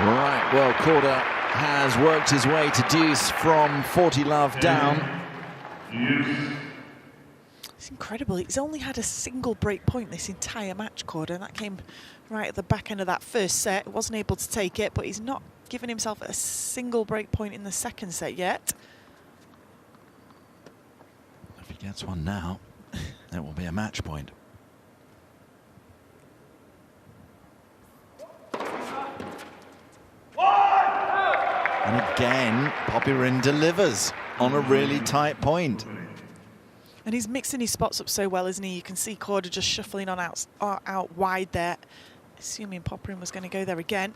[SPEAKER 2] Right, well, Korda has worked his way to deuce from 40-love down.
[SPEAKER 1] It's incredible. He's only had a single break point this entire match, Korda, and that came right at the back end of that first set. Wasn't able to take it, but he's not given himself a single break point in the second set yet.
[SPEAKER 2] If he gets one now, it will be a match point. And again, Popyrin delivers on a really tight point.
[SPEAKER 1] And he's mixing his spots up so well, isn't he? You can see Korda just shuffling on out wide there, assuming Popyrin was going to go there again.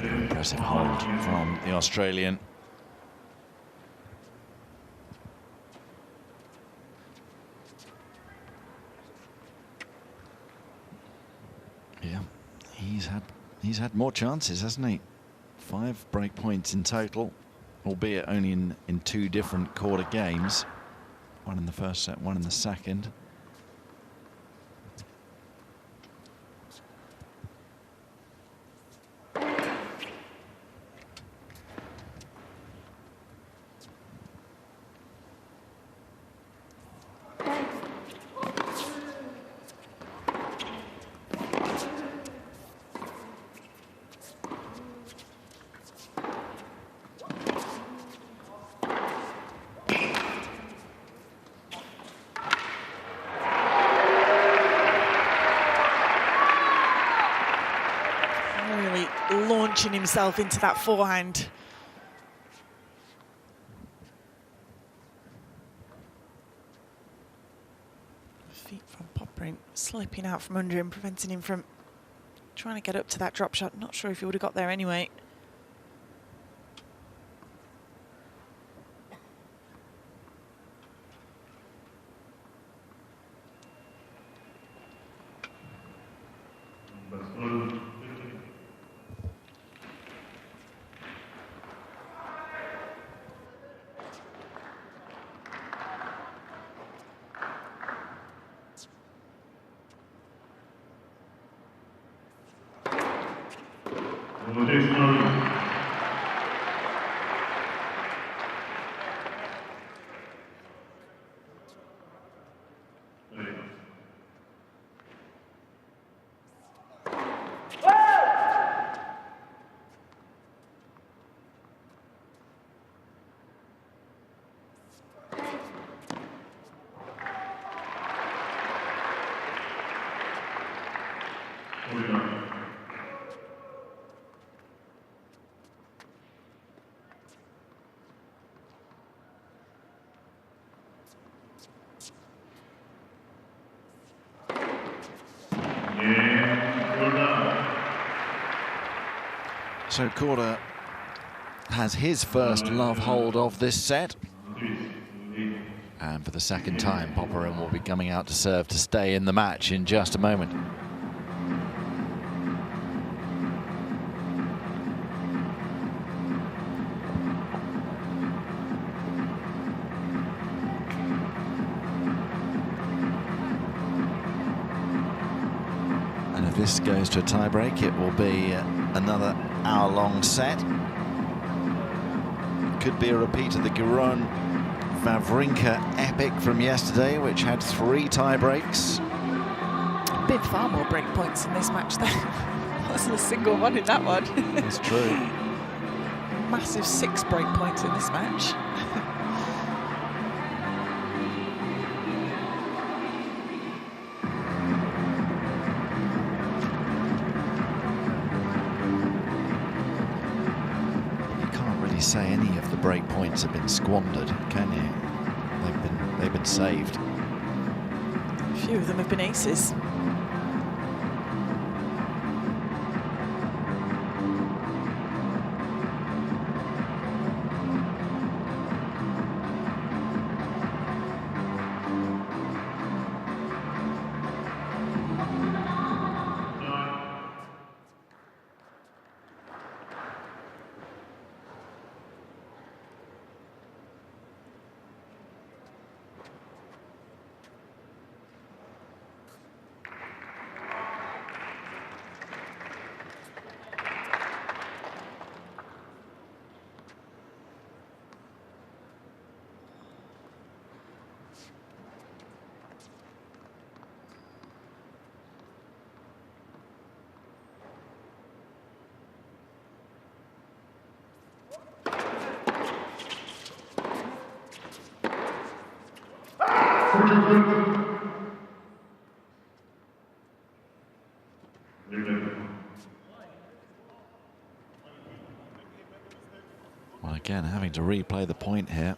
[SPEAKER 2] Impressive hold from the Australian. Yeah, he's had more chances, hasn't he? 5 break points in total, albeit only in 2 different Korda games. 1 in the first set, 1 in the second.
[SPEAKER 1] launching himself into that forehand. Feet from Popyrin slipping out from under him, preventing him from trying to get up to that drop shot. Not sure if he would have got there anyway.
[SPEAKER 2] So Korda has his first love hold of this set. And for the second time, Popyrin will be coming out to serve to stay in the match in just a moment. And if this goes to a tie-break, it will be another hour-long set. Could be a repeat of the Giron-Wawrinka epic from yesterday, which had 3 tie-breaks.
[SPEAKER 1] Been far more break points in this match than wasn't a single one in that one.
[SPEAKER 2] That's true.
[SPEAKER 1] Massive 6 break points in this match.
[SPEAKER 2] Say any of the break points have been squandered, can you? They've been saved.
[SPEAKER 1] A few of them have been aces.
[SPEAKER 2] Well, again, having to replay the point here.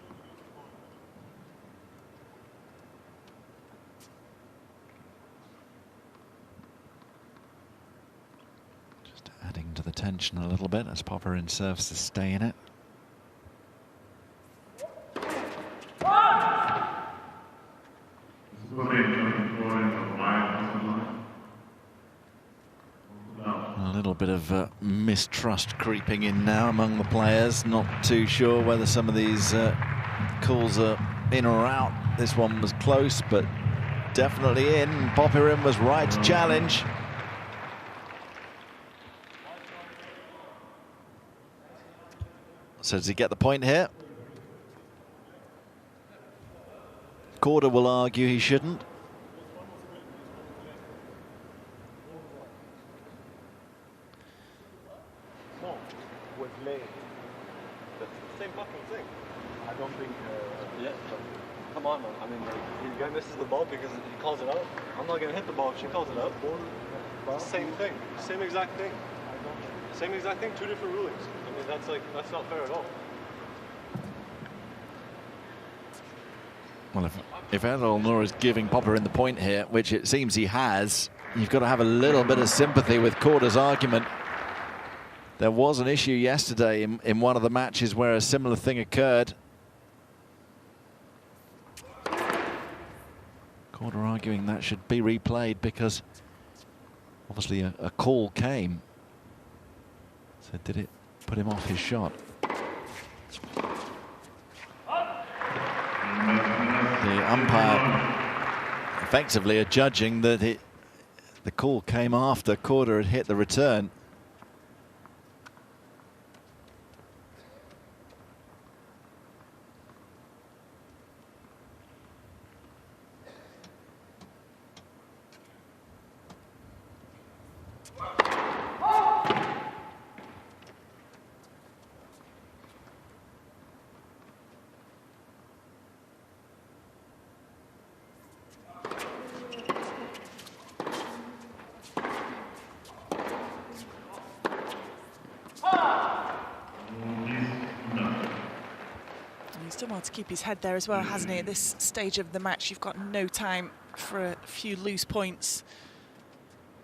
[SPEAKER 2] Just adding to the tension a little bit as Popyrin serves to stay in it. A little bit of mistrust creeping in now among the players. Not too sure whether some of these calls are in or out. This one was close, but definitely in. Popyrin was right to challenge. So does he get the point here? Korda will argue he shouldn't.
[SPEAKER 4] Same fucking thing. I don't think. Yeah. Come on, man. I mean, like, the guy misses the ball because he calls it out. I'm not gonna hit the ball if she calls it out. It's the same thing. Same exact thing. Same exact thing, 2 different rulings. I mean, that's not fair at all.
[SPEAKER 2] Well, if Errol Noor is giving Popyrin the point here, which it seems he has, you've got to have a little bit of sympathy with Korda's argument. There was an issue yesterday in one of the matches where a similar thing occurred. Korda arguing that should be replayed because obviously a call came. So did it put him off his shot? The umpire effectively are judging that the call came after Korda had hit the return.
[SPEAKER 1] He's done well to keep his head there as well, hasn't he? At this stage of the match, you've got no time for a few loose points.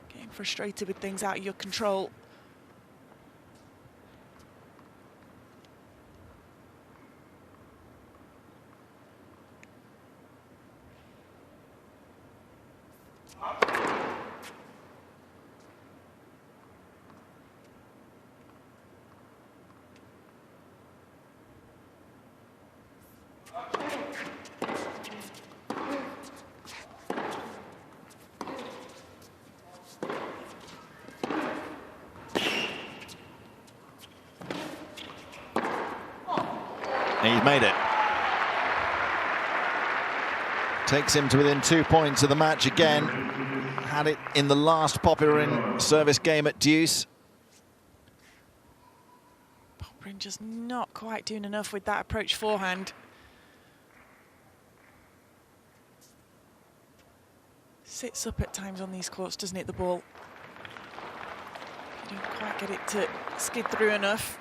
[SPEAKER 1] Getting frustrated with things out of your control.
[SPEAKER 2] He's made it. Takes him to within 2 points of the match again. Had it in the last Popyrin service game at deuce.
[SPEAKER 1] Popyrin just not quite doing enough with that approach forehand. Sits up at times on these courts, doesn't it, the ball? You don't quite get it to skid through enough.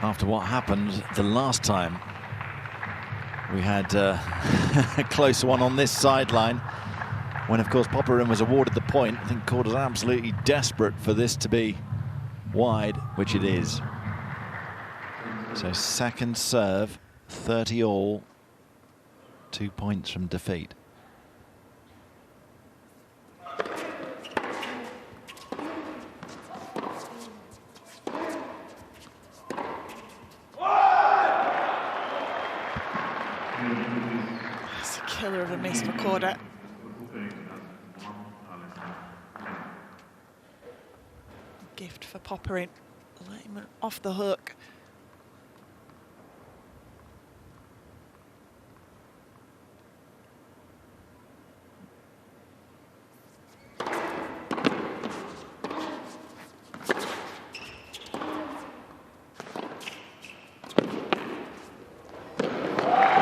[SPEAKER 2] After what happened the last time, we had a close one on this sideline when, of course, Popyrin was awarded the point. I think Korda's absolutely desperate for this to be wide, which it is. So second serve, 30 all, 2 points from defeat.
[SPEAKER 1] Killer of a miss for Korda. Gift for Popyrin. Let him off the hook.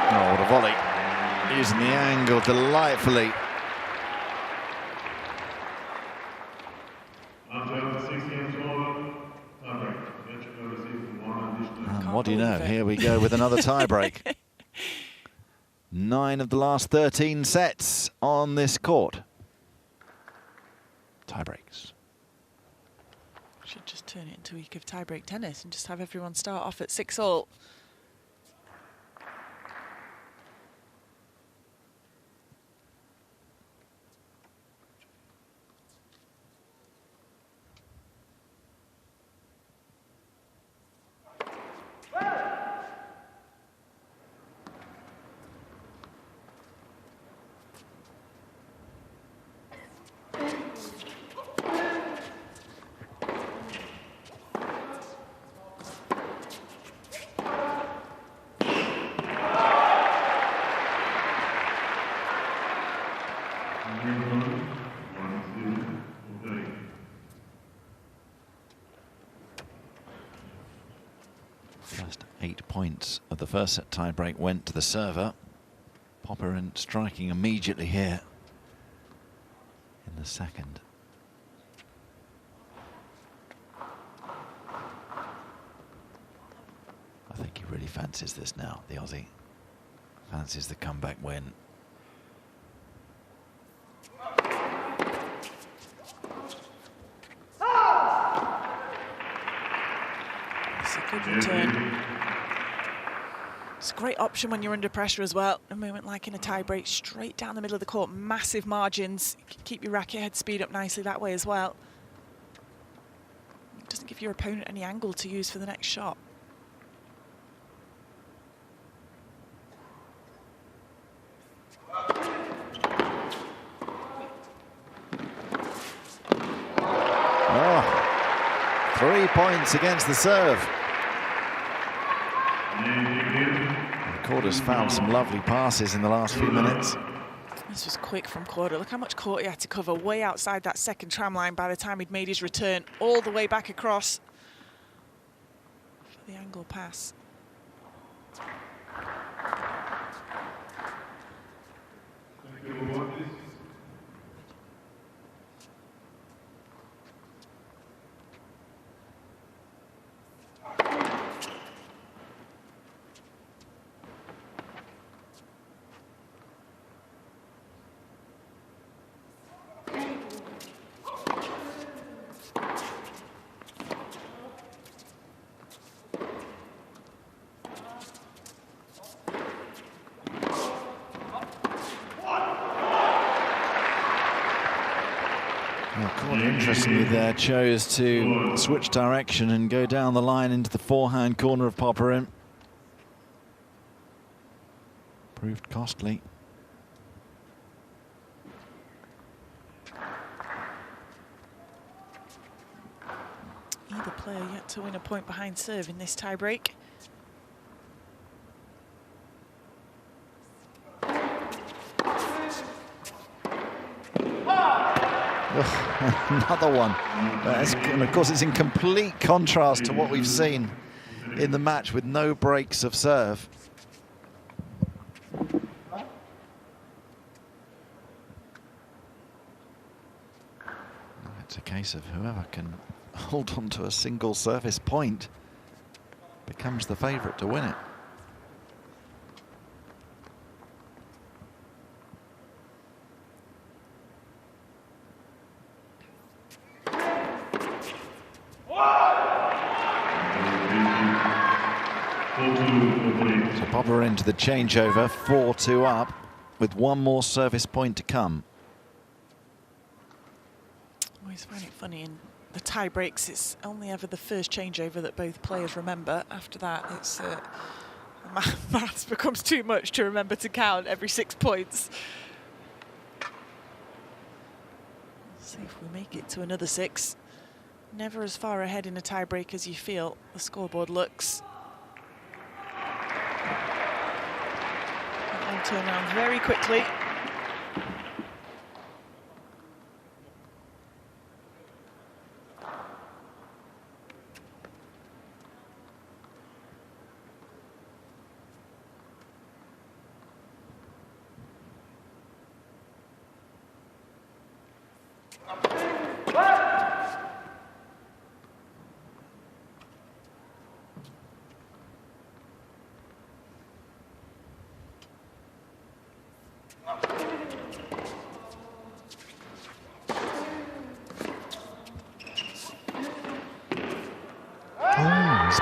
[SPEAKER 2] Oh, what a volley. Using the angle delightfully. And what do you know? Here we go with another tie-break. 9 of the last 13 sets on this court. Tie-breaks.
[SPEAKER 1] Should just turn it into a week of tie-break tennis and just have everyone start off at 6 all.
[SPEAKER 2] points of the first set tiebreak went to the server. Popyrin striking immediately here in the second. I think he really fancies this now, the Aussie. Fancies the comeback win.
[SPEAKER 1] It's a good return. It's a great option when you're under pressure as well. A moment like in a tie break, straight down the middle of the court, massive margins. You can keep your racket head speed up nicely that way as well. It doesn't give your opponent any angle to use for the next shot.
[SPEAKER 2] Oh, 3 points against the serve. Korda's found some lovely passes in the last few minutes.
[SPEAKER 1] This was quick from Korda. Look how much court he had to cover way outside that second tram line by the time he'd made his return, all the way back across for the angle pass.
[SPEAKER 2] Korda, interestingly there, chose to switch direction and go down the line into the forehand corner of Popyrin. Proved costly.
[SPEAKER 1] Either player yet to win a point behind serve in this tiebreak.
[SPEAKER 2] Another one. And of course, it's in complete contrast to what we've seen in the match with no breaks of serve. It's a case of whoever can hold on to a single service point becomes the favourite to win it. So Popyrin into the changeover, 4-2 up, with one more service point to come.
[SPEAKER 1] I always find it funny in the tie breaks, it's only ever the first changeover that both players remember. After that, it's maths becomes too much to remember to count every 6 points. Let's see if we make it to another 6. Never as far ahead in a tie break as you feel the scoreboard looks. And turn around very quickly.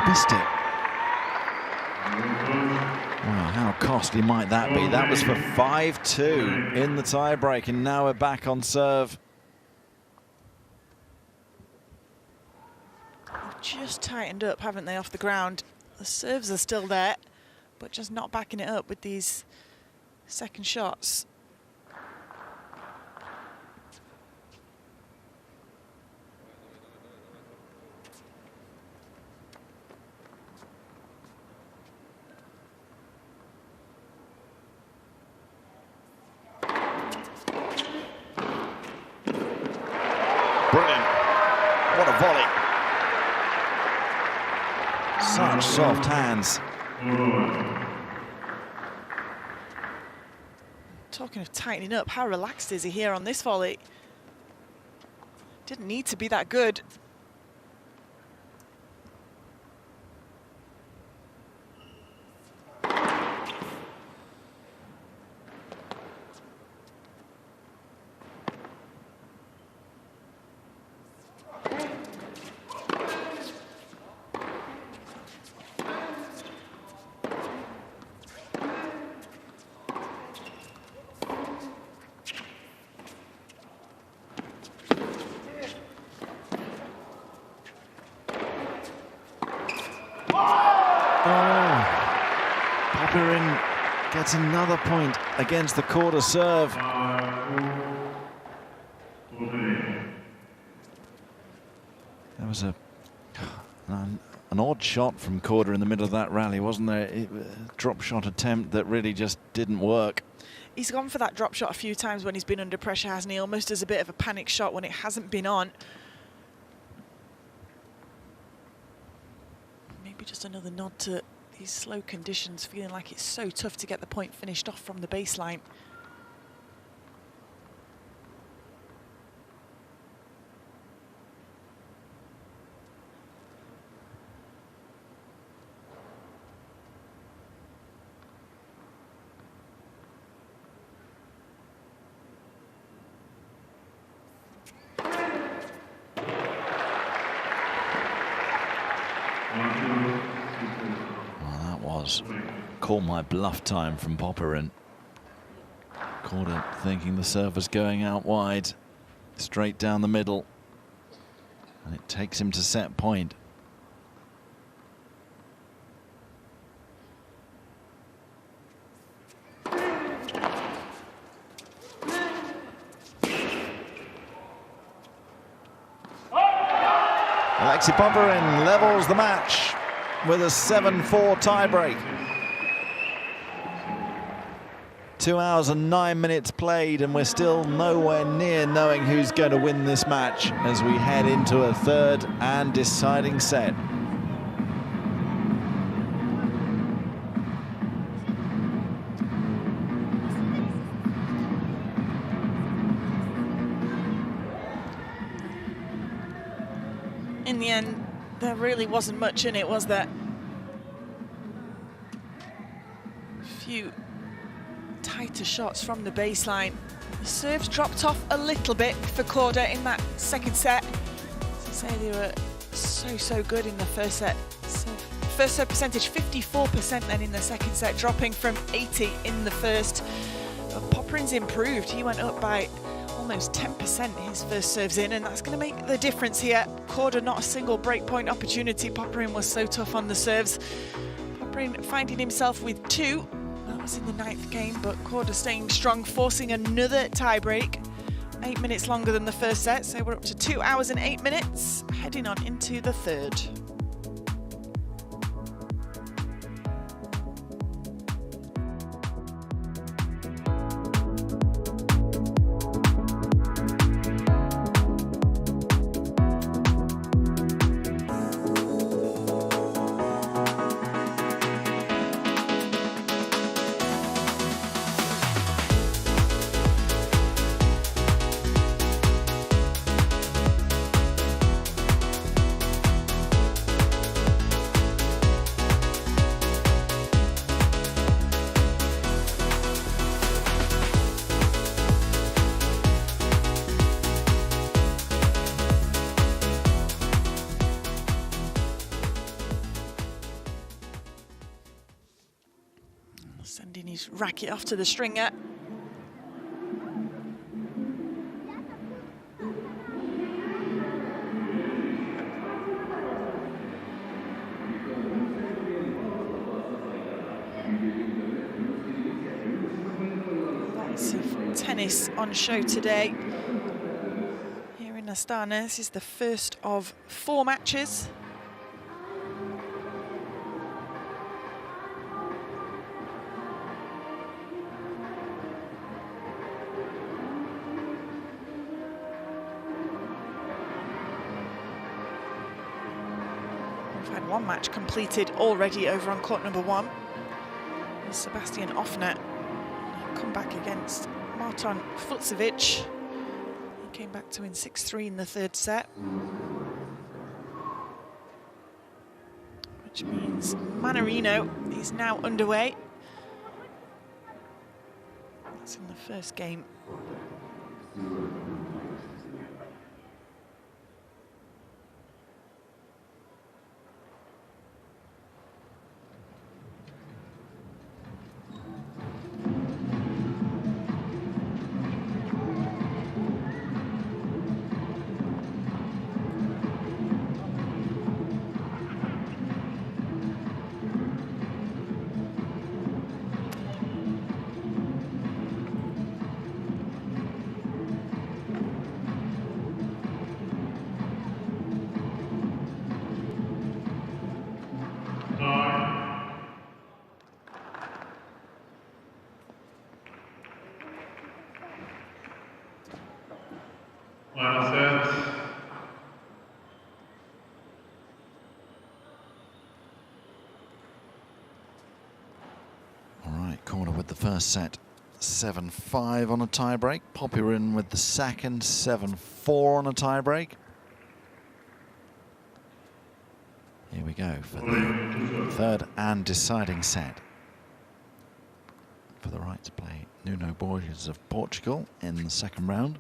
[SPEAKER 2] Missed it. Well, how costly might that be? That was for 5-2 in the tiebreak, and now we're back on serve.
[SPEAKER 1] They've just tightened up, haven't they, off the ground? The serves are still there, but just not backing it up with these second shots.
[SPEAKER 2] Brilliant. What a volley. Such soft hands
[SPEAKER 1] Talking of tightening up, how relaxed is he here on this volley? Didn't need to be that good.
[SPEAKER 2] Popyrin gets another point against the Korda serve. There was an odd shot from Korda in the middle of that rally, wasn't there? A drop shot attempt that really just didn't work.
[SPEAKER 1] He's gone for that drop shot a few times when he's been under pressure, hasn't he? Almost as a bit of a panic shot when it hasn't been on. Maybe just another nod to these slow conditions, feeling like it's so tough to get the point finished off from the baseline.
[SPEAKER 2] Call my bluff time from Popyrin. Korda thinking the serve was going out wide, straight down the middle, and it takes him to set point. Alexei Popyrin levels the match with a 7-4 tiebreak. 2 hours and 9 minutes played, and we're still nowhere near knowing who's going to win this match as we head into a third and deciding set.
[SPEAKER 1] In the end, there really wasn't much in it, was there? Few tighter shots from the baseline. The serves dropped off a little bit for Korda in that second set. As I say, they were so good in the first set. So first serve percentage 54% then in the second set, dropping from 80 in the first. But Popyrin's improved. He went up by almost 10% his first serves in, and that's going to make the difference here. Korda not a single breakpoint opportunity. Popyrin was so tough on the serves. Popyrin finding himself with 2. That was in the 9th game, but Korda staying strong, forcing another tiebreak. 8 minutes longer than the first set, so we're up to 2 hours and 8 minutes, heading on into the third. Sending his racket off to the stringer. Lots of tennis on show today here in Astana. This is the first of 4 matches. had one match completed already over on court number 1. Sebastian off net. Come back against Marton Futsevic. He came back to win 6-3 in the 3rd set. Which means Manarino is now underway. That's in the 1st game.
[SPEAKER 3] Final set.
[SPEAKER 2] All right, Korda with the 1st set, 7-5 on a tiebreak. Popyrin with the 2nd, 7-4 on a tiebreak. Here we go for the 3rd and deciding set. For the right to play Nuno Borges of Portugal in the 2nd round.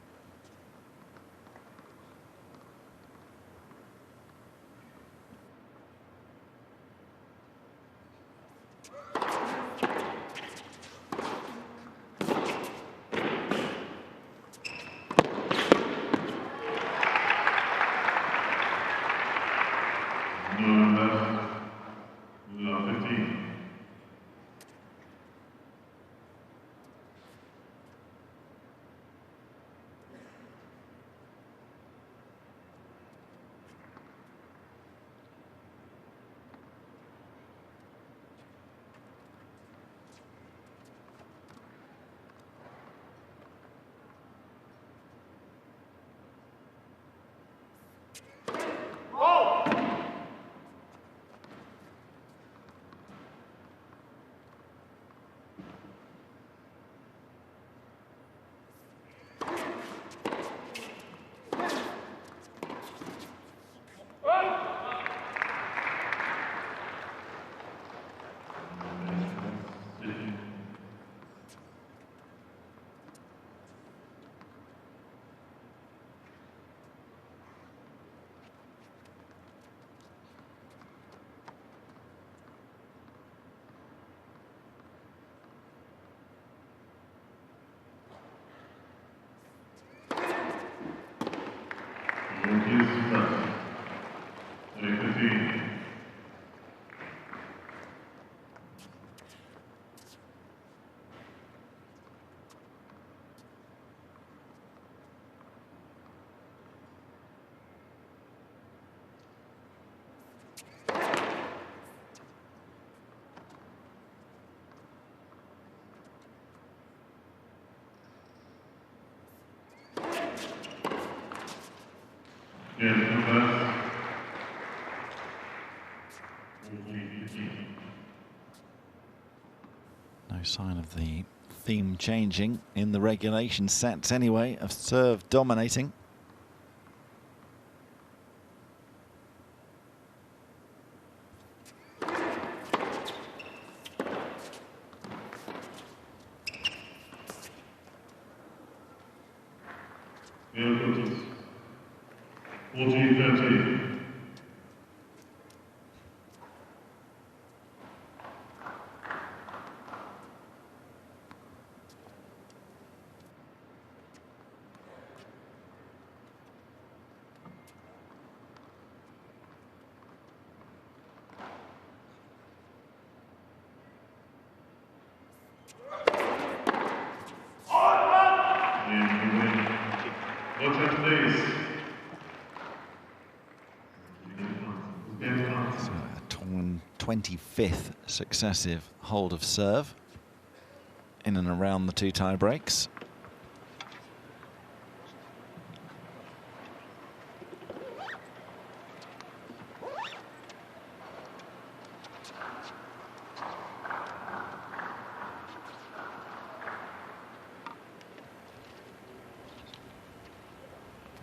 [SPEAKER 2] No sign of the theme changing in the regulation sets anyway, of serve dominating. So a 25th successive hold of serve in and around the 2 tie breaks.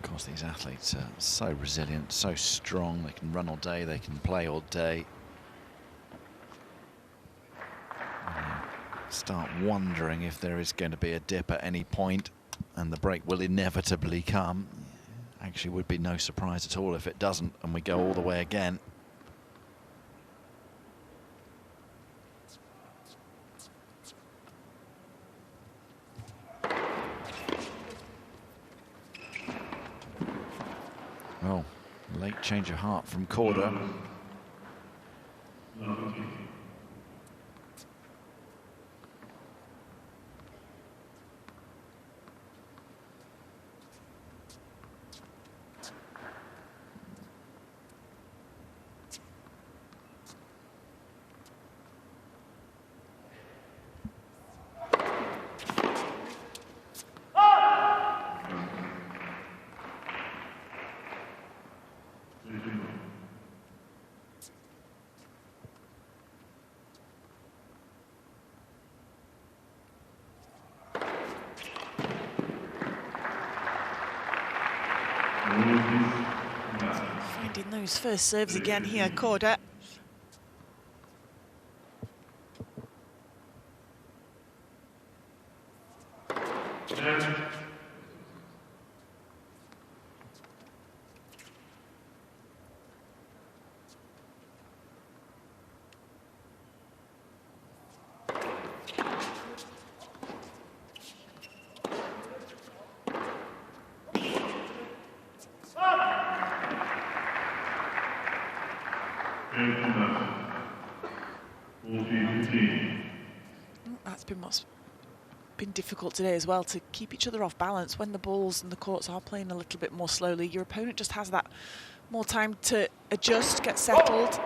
[SPEAKER 2] Of course, these athletes are so resilient, so strong. They can run all day, they can play all day. Start wondering if there is going to be a dip at any point and the break will inevitably come. Actually, would be no surprise at all if it doesn't and we go all the way again. Oh, late change of heart from Korda.
[SPEAKER 1] Finding those first serves again here, Korda. That's been what's been difficult today as well, to keep each other off balance. When the balls and the courts are playing a little bit more slowly, your opponent just has that more time to adjust, get settled.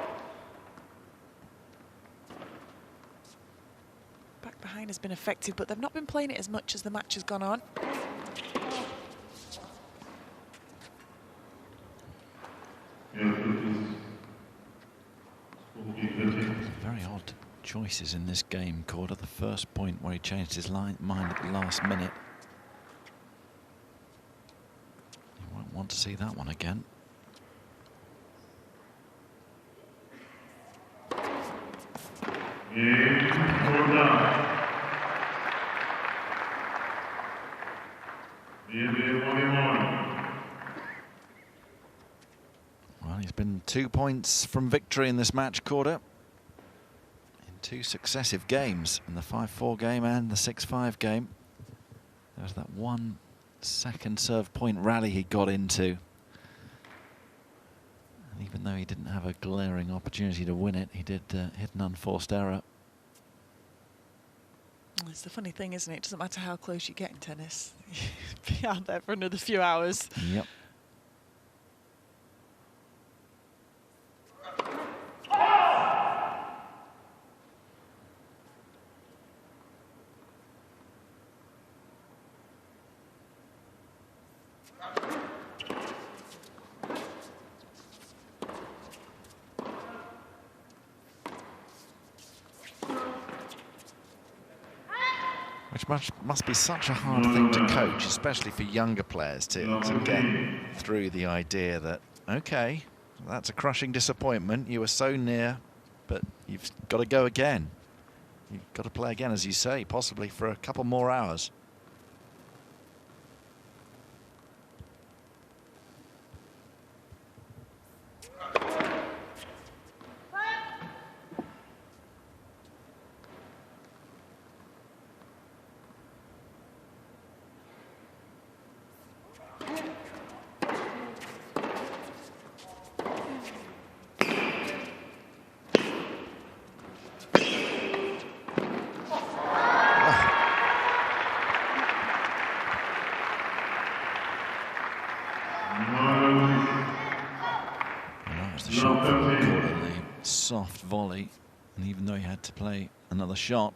[SPEAKER 1] Back behind has been effective, but they've not been playing it as much as the match has gone on.
[SPEAKER 2] Very odd choices in this game, Korda. The first point where he changed his mind at the last minute. You won't want to see that one again. Well, he's been 2 points from victory in this match, Korda. Two successive games, in the 5-4 game and the 6-5 game. There was that 1 second serve point rally he got into. And even though he didn't have a glaring opportunity to win it, he did hit an unforced error.
[SPEAKER 1] It's the funny thing, isn't it? It doesn't matter how close you get in tennis. You'll be out there for another few hours.
[SPEAKER 2] Yep. Which must be such a hard thing to coach, especially for younger players, to get through the idea that, okay, that's a crushing disappointment, you were so near, but you've got to go again. You've got to play again, as you say, possibly for a couple more hours. Shot from Korda, the soft volley, and even though he had to play another shot,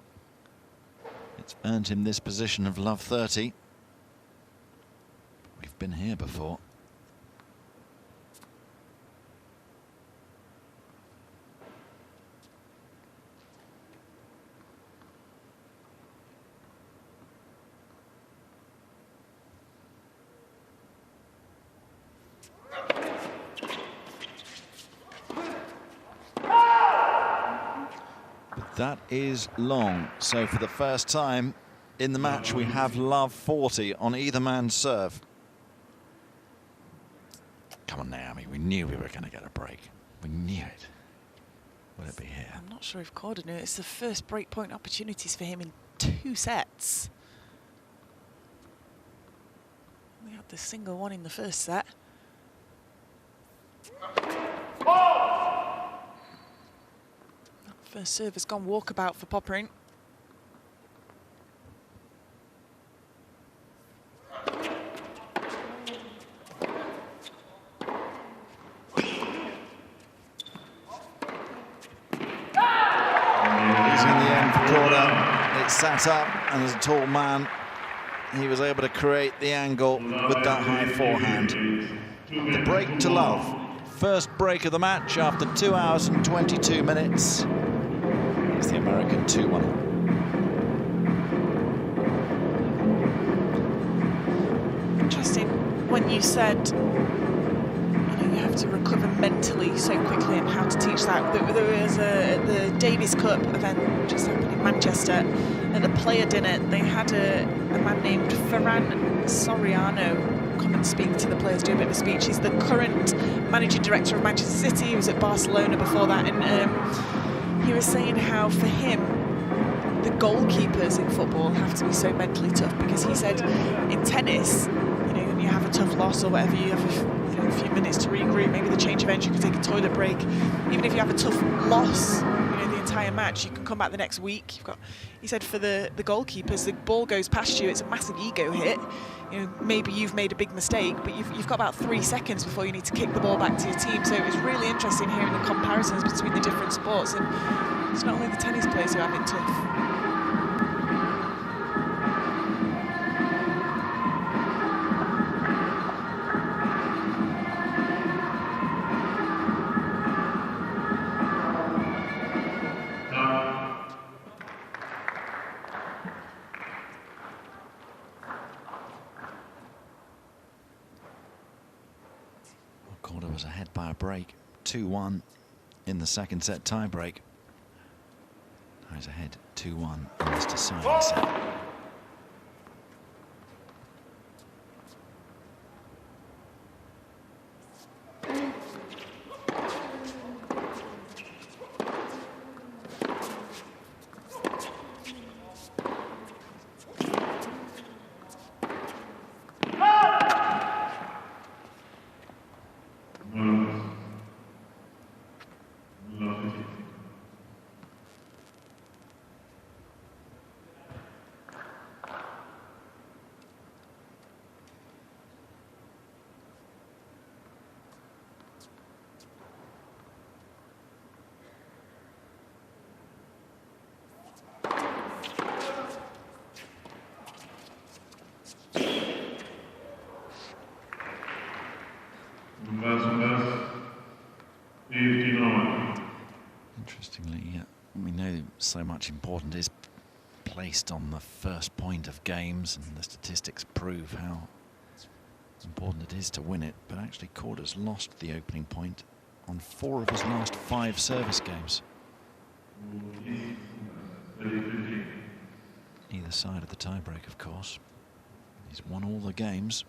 [SPEAKER 2] it's earned him this position of love 30. We've been here before. That is long. So for the first time in the match, we have love 40 on either man's serve. Come on, Naomi, we knew we were going to get a break. We knew it. Will it be here?
[SPEAKER 1] I'm not sure if Korda knew. It's the first breakpoint opportunities for him in 2 sets. We had the single one in the first set. That first serve has gone walkabout for Popyrin.
[SPEAKER 2] Sat up, and as a tall man, he was able to create the angle with that high forehand. The break to love. First break of the match after 2 hours and 22 minutes. It's the American 2-1.
[SPEAKER 1] Interesting when you said you have to recover mentally so quickly and how to teach that. There was the Davis Cup event just happened in Manchester. At the player dinner, they had a man named Ferran Soriano come and speak to the players, do a bit of a speech. He's the current managing director of Manchester City. He was at Barcelona before that, and he was saying how for him, the goalkeepers in football have to be so mentally tough, because he said in tennis, when you have a tough loss or whatever, you have a few minutes to regroup, maybe the change of engine, you can take a toilet break. Even if you have a tough loss, the entire match, you can come back the next week. He said for the goalkeepers, the ball goes past you, it's a massive ego hit. Maybe you've made a big mistake, but you've got about 3 seconds before you need to kick the ball back to your team. So it was really interesting hearing the comparisons between the different sports, and it's not only the tennis players who have it tough.
[SPEAKER 2] Korda was ahead by a break, 2-1 in the second set tie-break. Now he's ahead 2-1 in this deciding set. Interestingly, we know so much important is placed on the first point of games, and the statistics prove how important it is to win it, but actually Korda's lost the opening point on 4 of his last 5 service games. Either side of the tiebreak, of course. He's won all the games.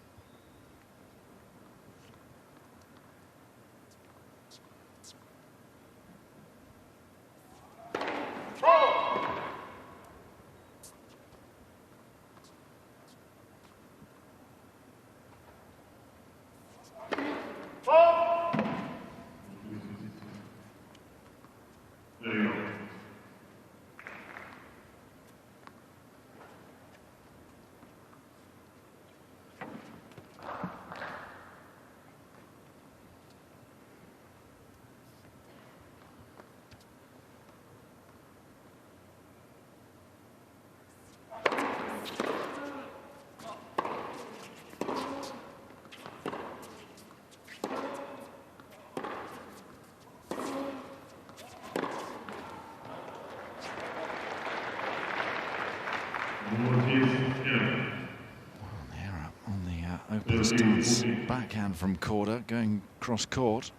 [SPEAKER 2] On the open stance, backhand from Korda, going cross court.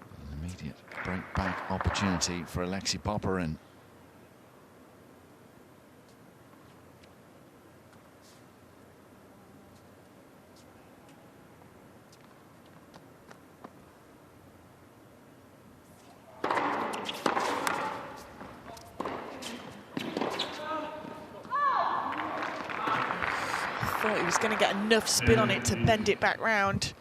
[SPEAKER 2] An immediate break opportunity for Alexei Popyrin.
[SPEAKER 1] Thought he was going to get enough spin on it to bend it back round.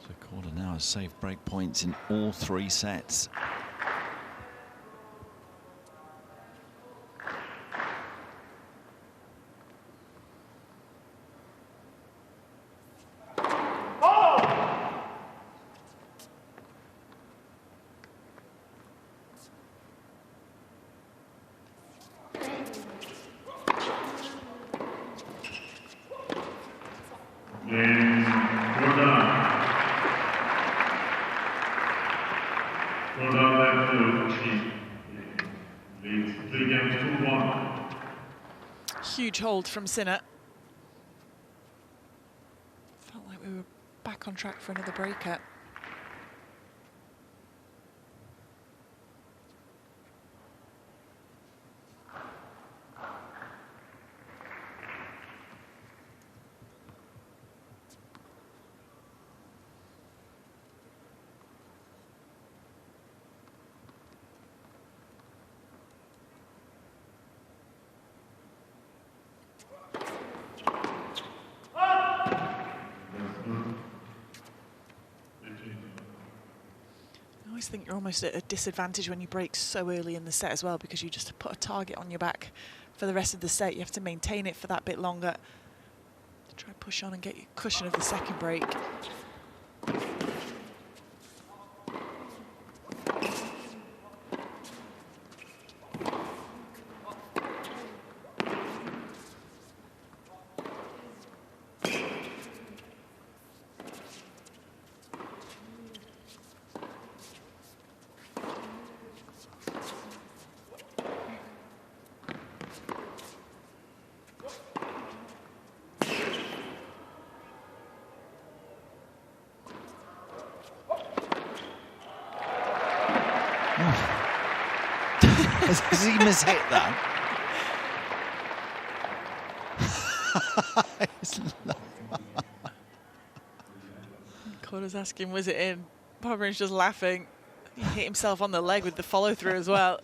[SPEAKER 2] So Korda now has saved break points in all 3 sets.
[SPEAKER 1] Huge hold from Sinner. Felt like we were back on track for another breaker. I always think you're almost at a disadvantage when you break so early in the set as well, because you just put a target on your back for the rest of the set. You have to maintain it for that bit longer to try push on and get your cushion of the second break.
[SPEAKER 2] Has he mishit that?
[SPEAKER 1] Korda's asking, was it in? Popyrin's just laughing. He hit himself on the leg with the follow-through as well.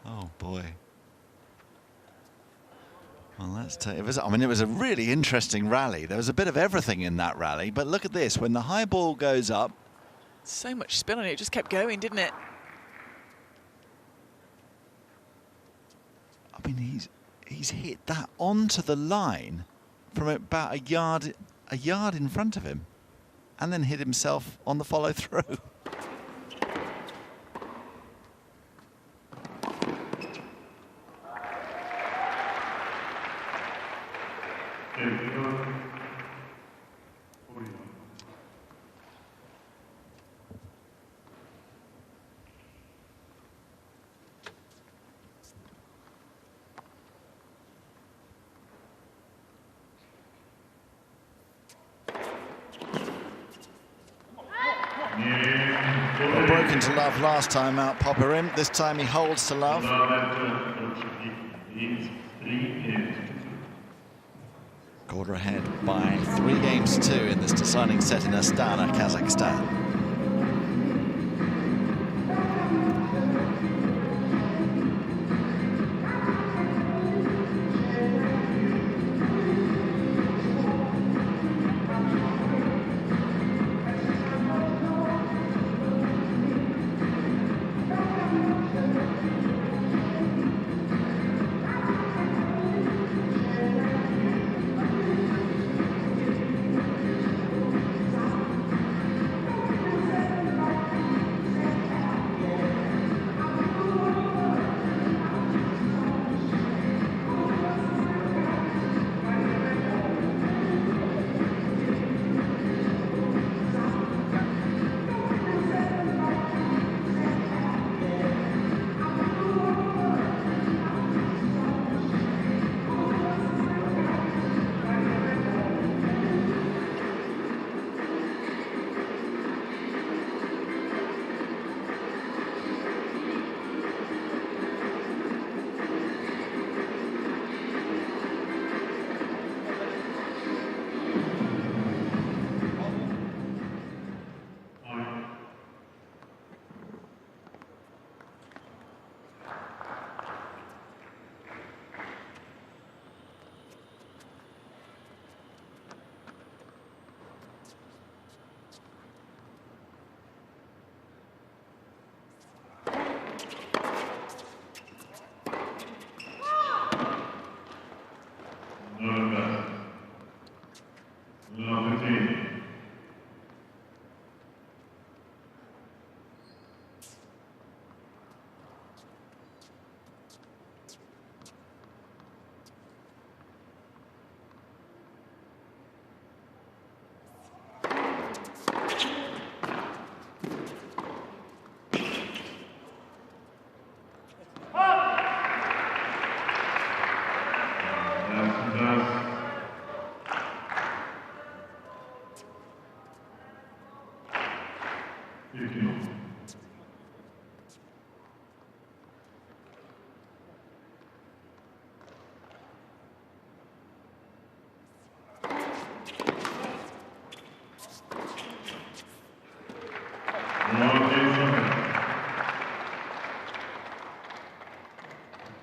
[SPEAKER 2] Oh boy. Well, it was a really interesting rally. There was a bit of everything in that rally, but look at this. When the high ball goes up,
[SPEAKER 1] So much spin on it, it just kept going, didn't it?
[SPEAKER 2] I mean, he's hit that onto the line from about a yard in front of him, and then hit himself on the follow through. Well, broken to love last time out, Popyrin. This time he holds to love. Korda ahead by 3-2 in this deciding set in Astana, Kazakhstan.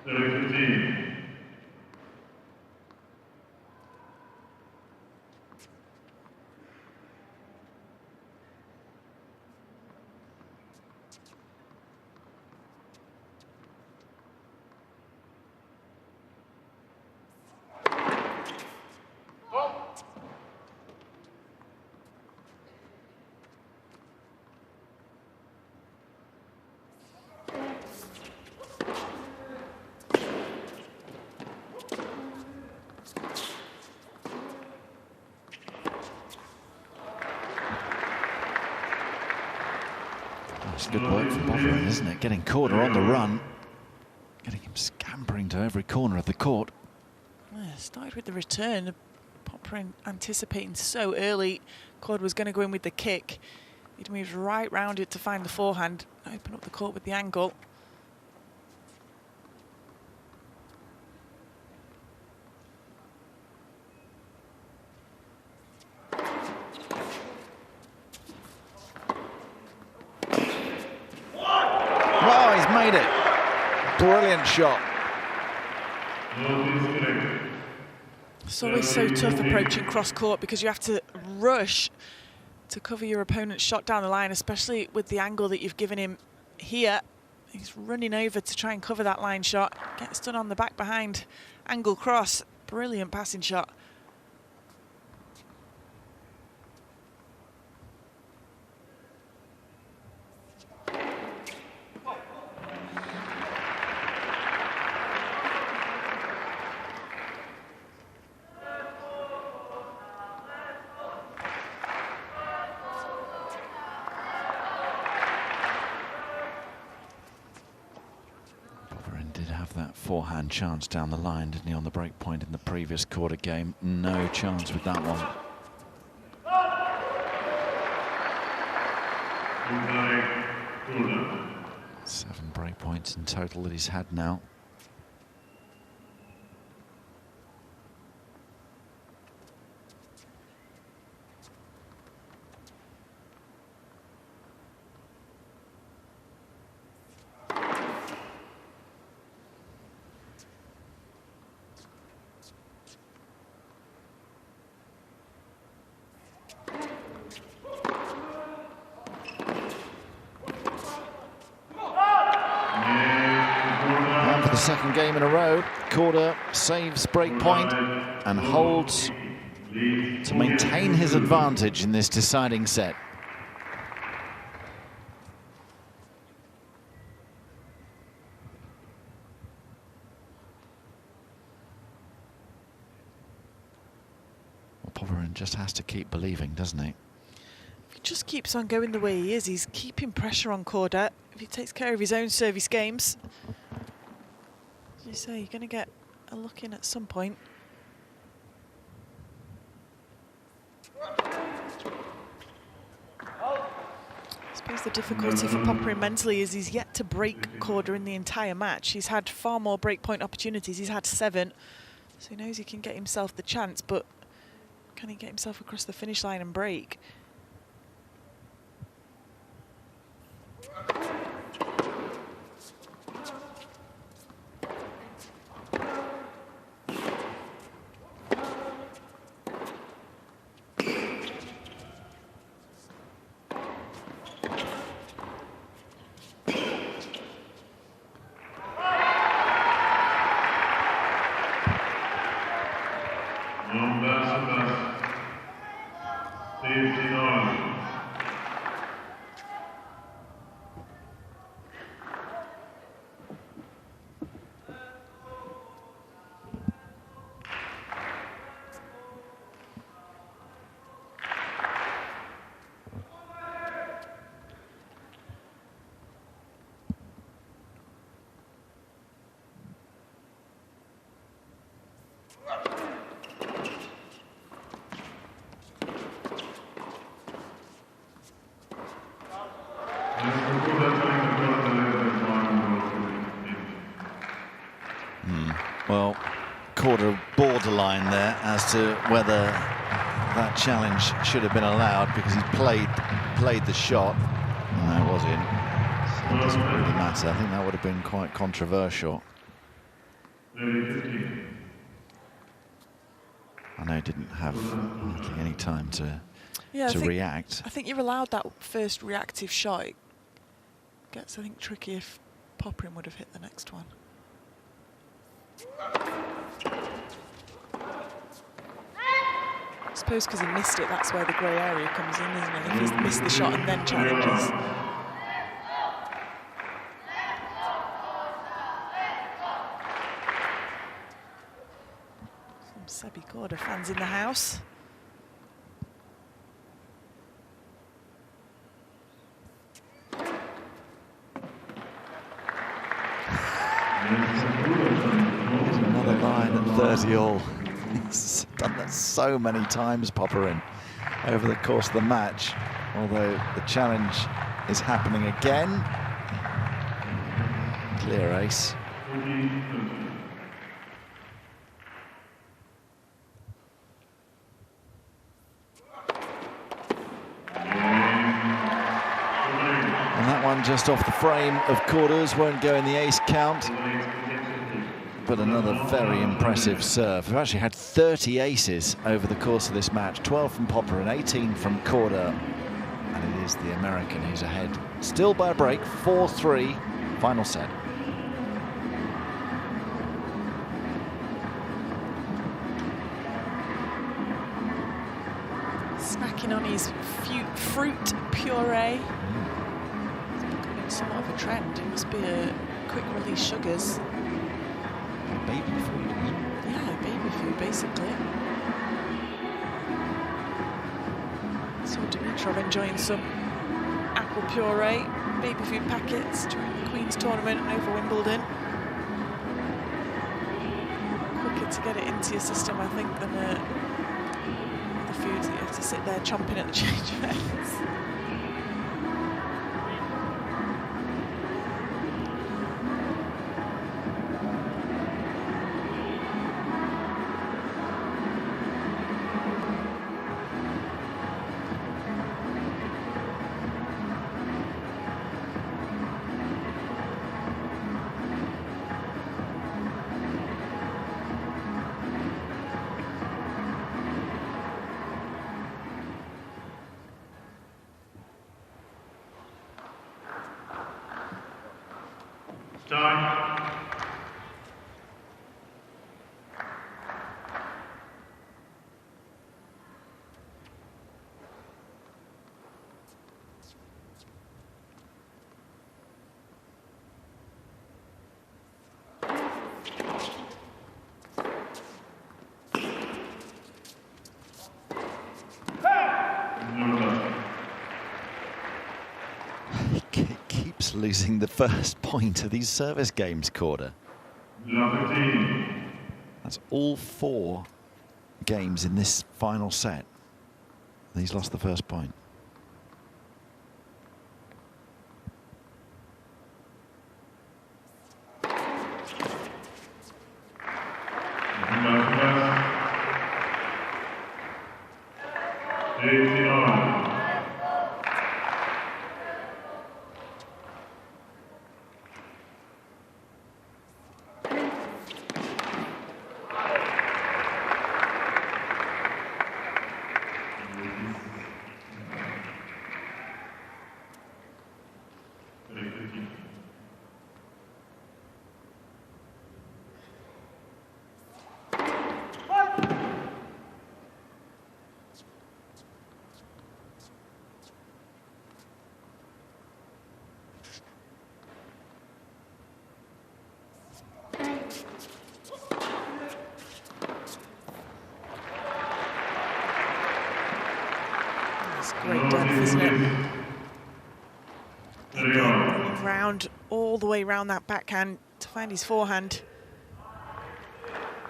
[SPEAKER 3] 15.
[SPEAKER 2] It's good work from Popyrin, isn't it? Getting Korda on the run, getting him scampering to every corner of the court.
[SPEAKER 1] Yeah, started with the return. Popyrin anticipating so early. Korda was going to go in with the kick. He'd moved right round it to find the forehand, open up the court with the angle.
[SPEAKER 2] Oh, he's made it. Brilliant shot.
[SPEAKER 1] It's always so tough approaching cross court because you have to rush to cover your opponent's shot down the line, especially with the angle that you've given him here. He's running over to try and cover that line shot. Gets done on the back behind angle cross. Brilliant passing shot.
[SPEAKER 2] That forehand chance down the line, didn't he, on the break point in the previous quarter game? No chance with that one. 7 break points in total that he's had now. For the second game in a row, Korda saves break point and holds to maintain his advantage in this deciding set. Well, Popyrin just has to keep believing, doesn't he?
[SPEAKER 1] If he just keeps on going the way he is, he's keeping pressure on Korda. If he takes care of his own service games, as you say, you're going to get a look in at some point. I suppose the difficulty for Popyrin mentally is he's yet to break Korda in the entire match. He's had far more breakpoint opportunities. He's had 7, so he knows he can get himself the chance, but can he get himself across the finish line and break?
[SPEAKER 2] Well, Korda borderline there as to whether that challenge should have been allowed, because he played the shot and that was in. So it doesn't really matter. I think that would have been quite controversial. I know didn't have hardly any time to
[SPEAKER 1] Yeah,
[SPEAKER 2] react.
[SPEAKER 1] I think you're allowed that first reactive shot. It gets, I think, tricky if Popyrin would have hit the next one. I suppose because he missed it, that's where the grey area comes in, isn't it? If he's missed the shot and then challenges. Some Sebi Korda fans in the house.
[SPEAKER 2] Another line at 30 all. He's done that so many times, Popyrin, over the course of the match. Although the challenge is happening again. Clear ace. And that one just off the frame of Korda's, won't go in the ace count. But another very impressive serve. We've actually had 30 aces over the course of this match. 12 from Popyrin, 18 from Korda. And it is the American who's ahead. Still by a break, 4-3, final set.
[SPEAKER 1] Snacking on his fruit puree. It's becoming somewhat of a trend. It must be a quick release sugars.
[SPEAKER 2] Baby food, isn't it?
[SPEAKER 1] Yeah, baby food, basically. So Dimitrov enjoying some apple puree, baby food packets during the Queen's Tournament over Wimbledon. Quicker to get it into your system, I think, than the foods that you have to sit there chomping at the change of ends.
[SPEAKER 2] Losing the first point of these service games, Korda. That's all 4 games in this final set. And he's lost the first point.
[SPEAKER 1] Great depth, isn't it? Round, all the way round that backhand to find his forehand.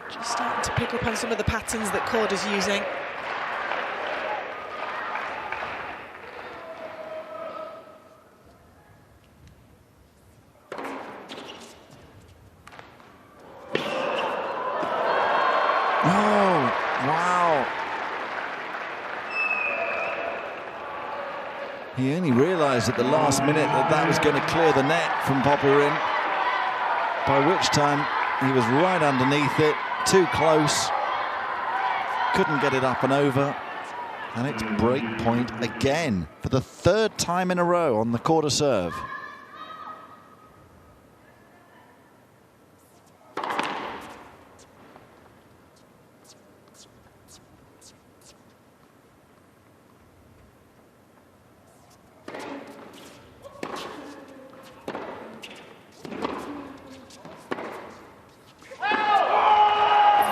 [SPEAKER 1] Just starting to pick up on some of the patterns that Korda's using.
[SPEAKER 2] Oh, wow. He only realised at the last minute that that was going to clear the net from Popyrin, by which time He was right underneath it, too close. Couldn't get it up and over. And it's break point again for the third time in a row on the Korda serve.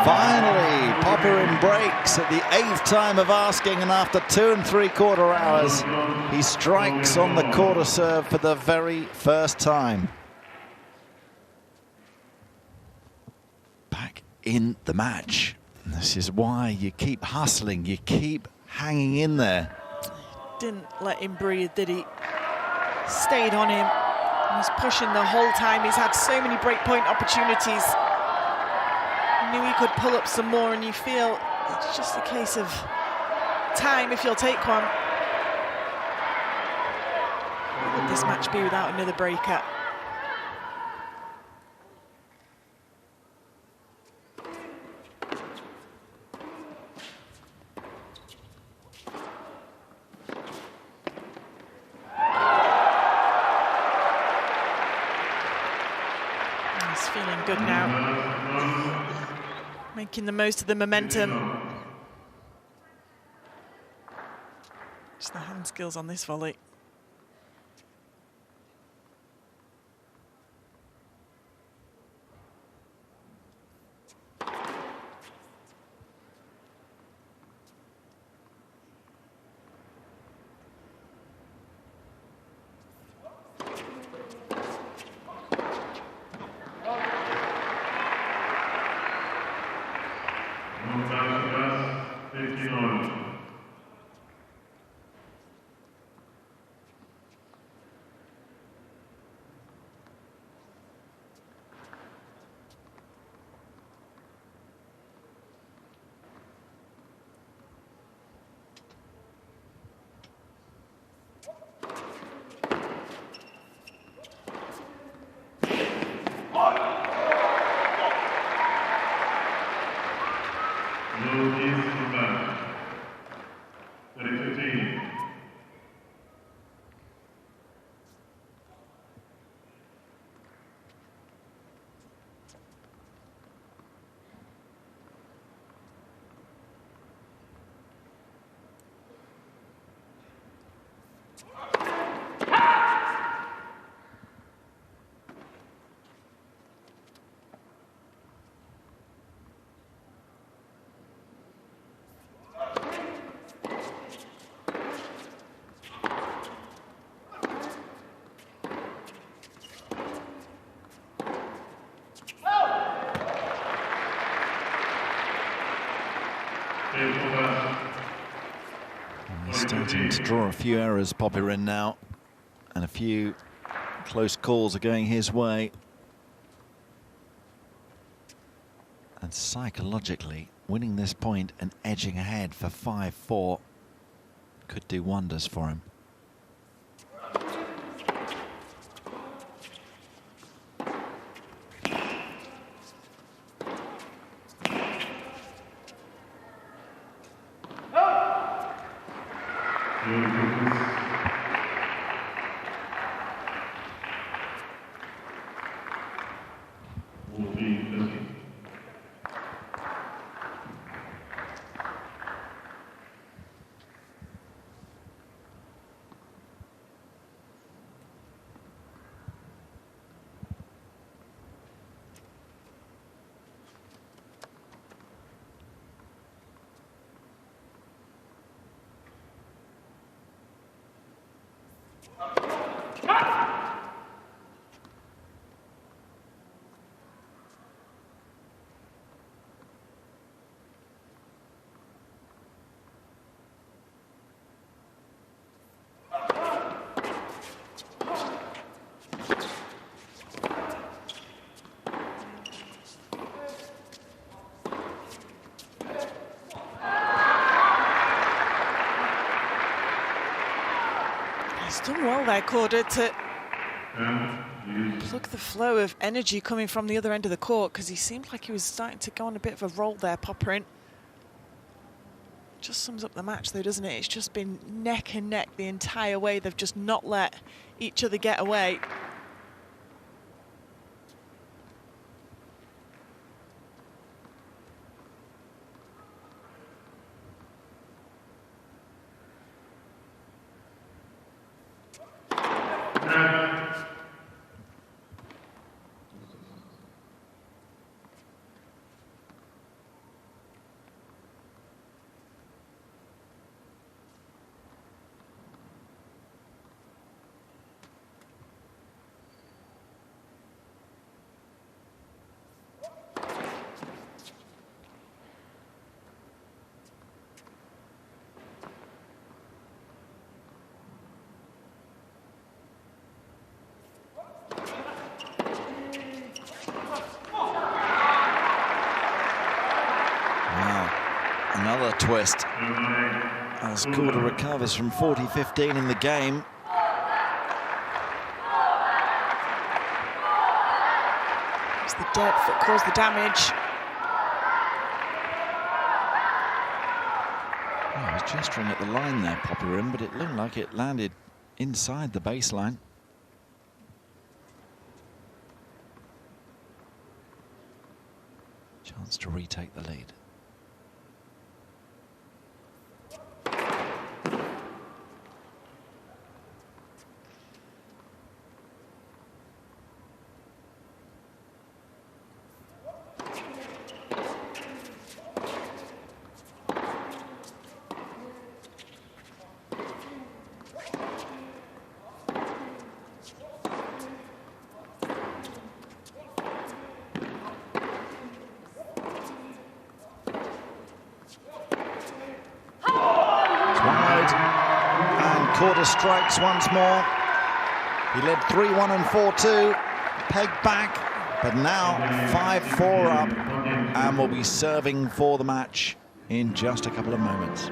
[SPEAKER 2] Finally, Popyrin breaks at the 8th time of asking, and after 2 3/4 hours, he strikes on the Korda serve for the very first time. Back in the match. And this is why you keep hustling, you keep hanging in there.
[SPEAKER 1] Didn't let him breathe, did he? Stayed on him. He was pushing the whole time. He's had so many breakpoint opportunities. Knew he could pull up some more, and you feel it's just a case of time if you'll take one. What would this match be without another breaker? He's feeling good now. Making the most of the momentum. Just the hand skills on this volley.
[SPEAKER 2] He's starting to draw a few errors, Popyrin, now, and a few close calls are going his way. And psychologically, winning this point and edging ahead for 5-4 could do wonders for him. He's done well there, Korda, to
[SPEAKER 1] plug the flow of energy coming from the other end of the court, because he seemed like he was starting to go on a bit of a roll there, Popyrin. Just sums up the match though, doesn't it? It's just been neck and neck the entire way. They've just not let each other get away.
[SPEAKER 2] Another twist as Korda recovers from 40-15 in the game.
[SPEAKER 1] It's the depth that caused the damage.
[SPEAKER 2] Oh, he's gesturing at the line there, Popyrin, but it looked like it landed inside the baseline. Chance to retake the lead. Korda strikes once more. He led 3-1 and 4-2, pegged back, but now 5-4 up and will be serving for the match in just a couple of moments.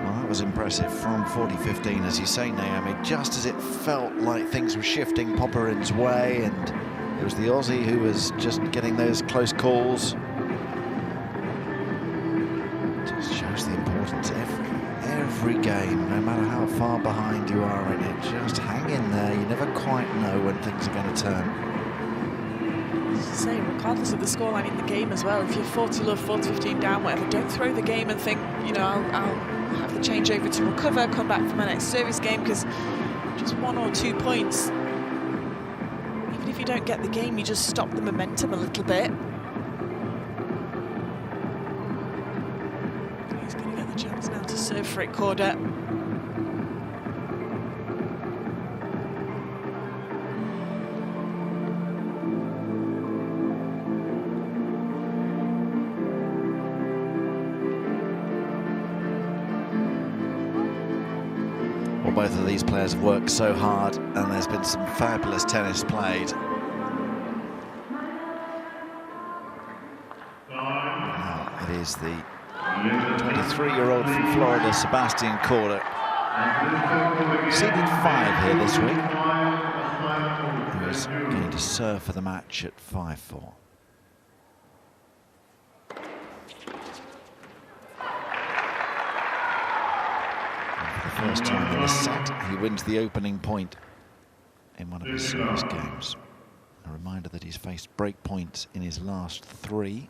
[SPEAKER 2] Well, that was impressive from 40-15, as you say, Naomi, just as it felt like things were shifting Popyrin's way, and it was the Aussie who was just getting those close calls. Just shows the importance every game, no matter how far behind you are in it. Just hang in there. You never quite know when things are going to turn.
[SPEAKER 1] As I say, regardless of the scoreline in the game as well, if you're 40-love, 40-15 down, whatever, don't throw the game and think, you know, I'll have the changeover to recover, come back for my next service game, because just 1 or 2 points, if you don't get the game, you just stop the momentum a little bit. He's going to get the chance now to serve for it, Korda.
[SPEAKER 2] Well, both of these players have worked so hard, and there's been some fabulous tennis played. Now it is the 23-year-old from Florida, Sebastian Korda, seeded 5 here this week, who is going to serve for the match at 5-4. First time in the set, he wins the opening point in one of his service games. A reminder that he's faced break points in his last 3,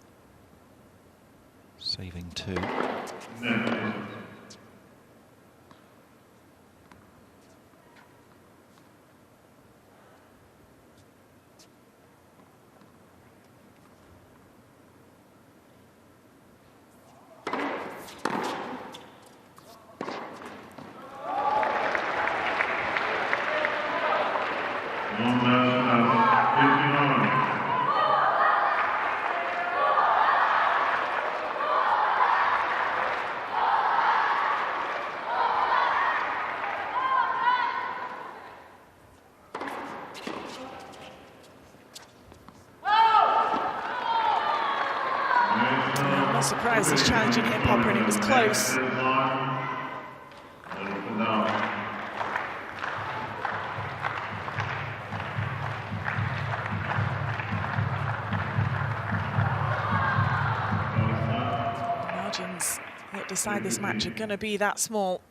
[SPEAKER 2] saving 2.
[SPEAKER 1] surprised he's challenging here, Popyrin. It was close. Margins that decide this match are going to be that small.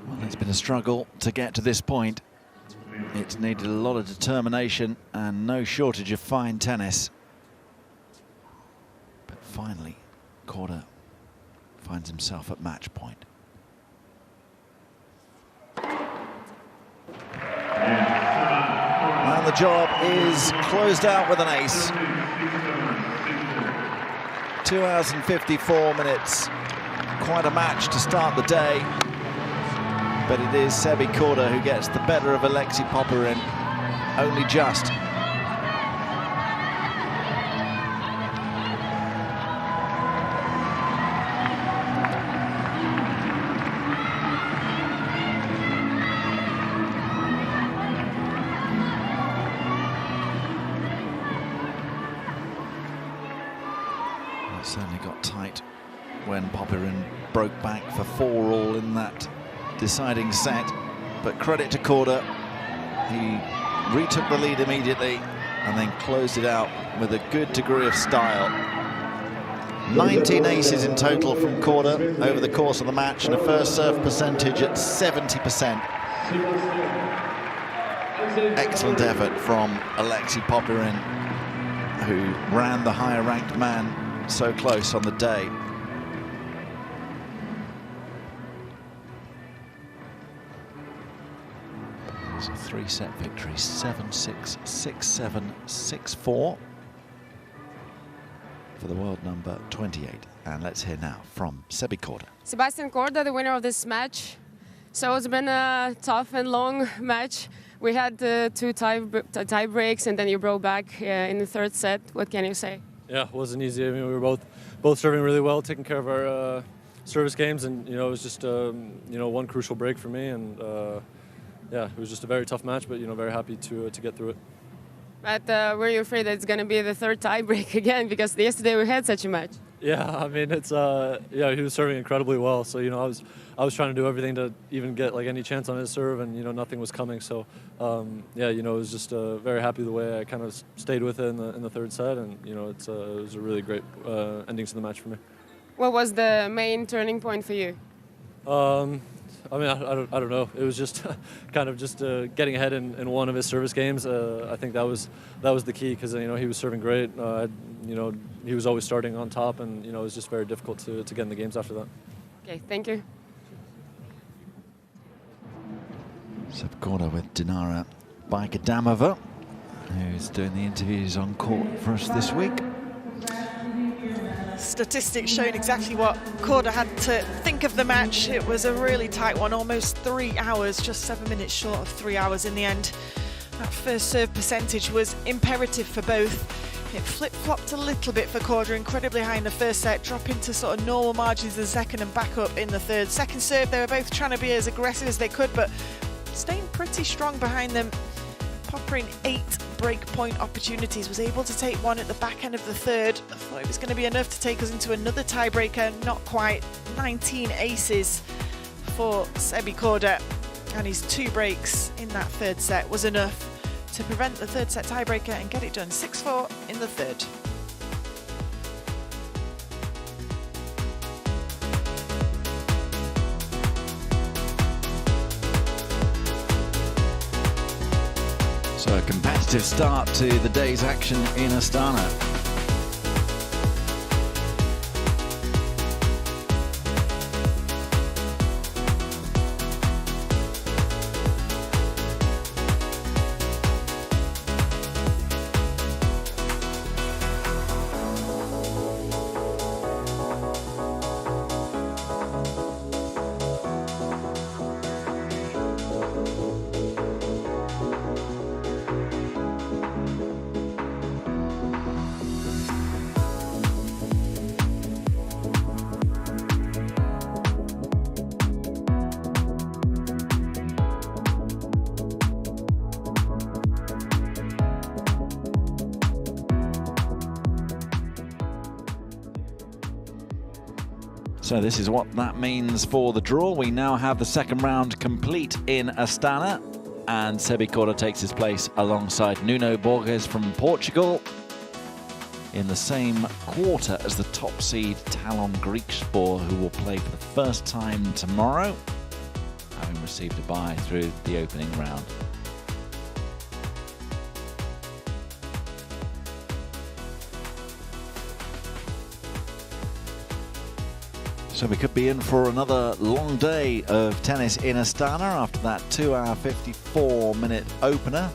[SPEAKER 2] Well, it's been a struggle to get to this point. It's needed a lot of determination and no shortage of fine tennis. But finally, Korda finds himself at match point. And the job is closed out with an ace. 2 hours and 54 minutes. Quite a match to start the day. But it is Sebi Korda who gets the better of Alexei Popyrin, only just. It certainly got tight when Popyrin broke back for 4-all in that deciding set, but credit to Korda. He retook the lead immediately and then closed it out with a good degree of style. 19 aces in total from Korda over the course of the match and a first serve percentage at 70%. Excellent effort from Alexei Popyrin, who ran the higher ranked man so close on the day. It's a 3-set victory, 7-6, 6-7, 6-4 for the world number 28. And let's hear now from Sebi Korda.
[SPEAKER 5] Sebastian Korda, the winner of this match. So it's been a tough and long match. We had 2 tie breaks and then you broke back in the 3rd set. What can you say?
[SPEAKER 4] Yeah, it wasn't easy. I mean, we were both serving really well, taking care of our service games, and it was just one crucial break for me, and yeah, it was just a very tough match, but very happy to get through it.
[SPEAKER 5] But were you afraid that it's going to be the 3rd tie break again? Because yesterday we had such a match.
[SPEAKER 4] Yeah, I mean, it's yeah, he was serving incredibly well. So I was trying to do everything to even get like any chance on his serve, and nothing was coming. So yeah, it was just very happy the way I kind of stayed with it in the 3rd set, and it was a really great ending to the match for me.
[SPEAKER 5] What was the main turning point for you?
[SPEAKER 4] I mean, I don't know. It was just kind of just getting ahead in one of his service games. I think that was the key, because he was serving great. He was always starting on top, and it was just very difficult to get in the games after that.
[SPEAKER 5] Okay, thank you.
[SPEAKER 2] Sebi Korda with Dinara Baikadamova, who's doing the interviews on court for us this week.
[SPEAKER 1] Statistics showing exactly what Korda had to think of the match. It was a really tight one, almost 3 hours, just 7 minutes short of 3 hours in the end. That first serve percentage was imperative for both. It flip-flopped a little bit for Korda, incredibly high in the first set, dropping to sort of normal margins in the second and back up in the 3rd. Second serve, they were both trying to be as aggressive as they could, but staying pretty strong behind them. Popyrin 8 break-point opportunities, was able to take one at the back end of the 3rd. I thought it was going to be enough to take us into another tiebreaker, not quite. 19 aces for Sebi Korda, and his 2 breaks in that 3rd set was enough to prevent the 3rd set tiebreaker and get it done 6-4 in the 3rd.
[SPEAKER 2] So a competitive start to the day's action in Astana. So this is what that means for the draw. We now have the second round complete in Astana, and Sebi Korda takes his place alongside Nuno Borges from Portugal in the same quarter as the top seed Talon Griekspoor, who will play for the first time tomorrow, having received a bye through the opening round. So we could be in for another long day of tennis in Astana after that 2-hour 54-minute opener.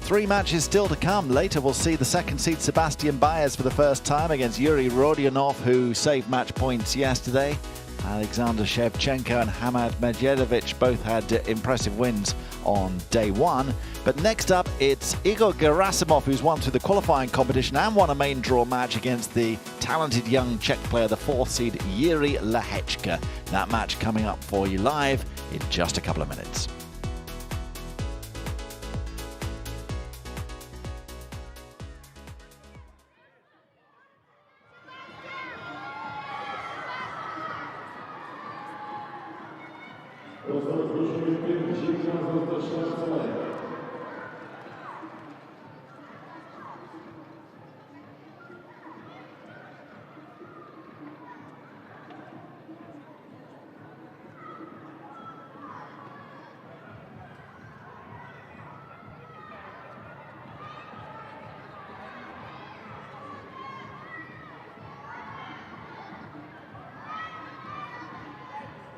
[SPEAKER 2] 3 matches still to come. Later we'll see the second seed Sebastian Baez for the first time against Yuri Rodionov, who saved match points yesterday. Alexander Shevchenko and Hamad Medjedovic both had impressive wins on day 1. But next up, it's Igor Gerasimov, who's won through the qualifying competition and won a main draw match against the talented young Czech player, the 4th seed Jiří Lehečka. That match coming up for you live in just a couple of minutes.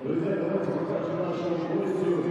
[SPEAKER 3] Друзья, давайте покажем нашему гостю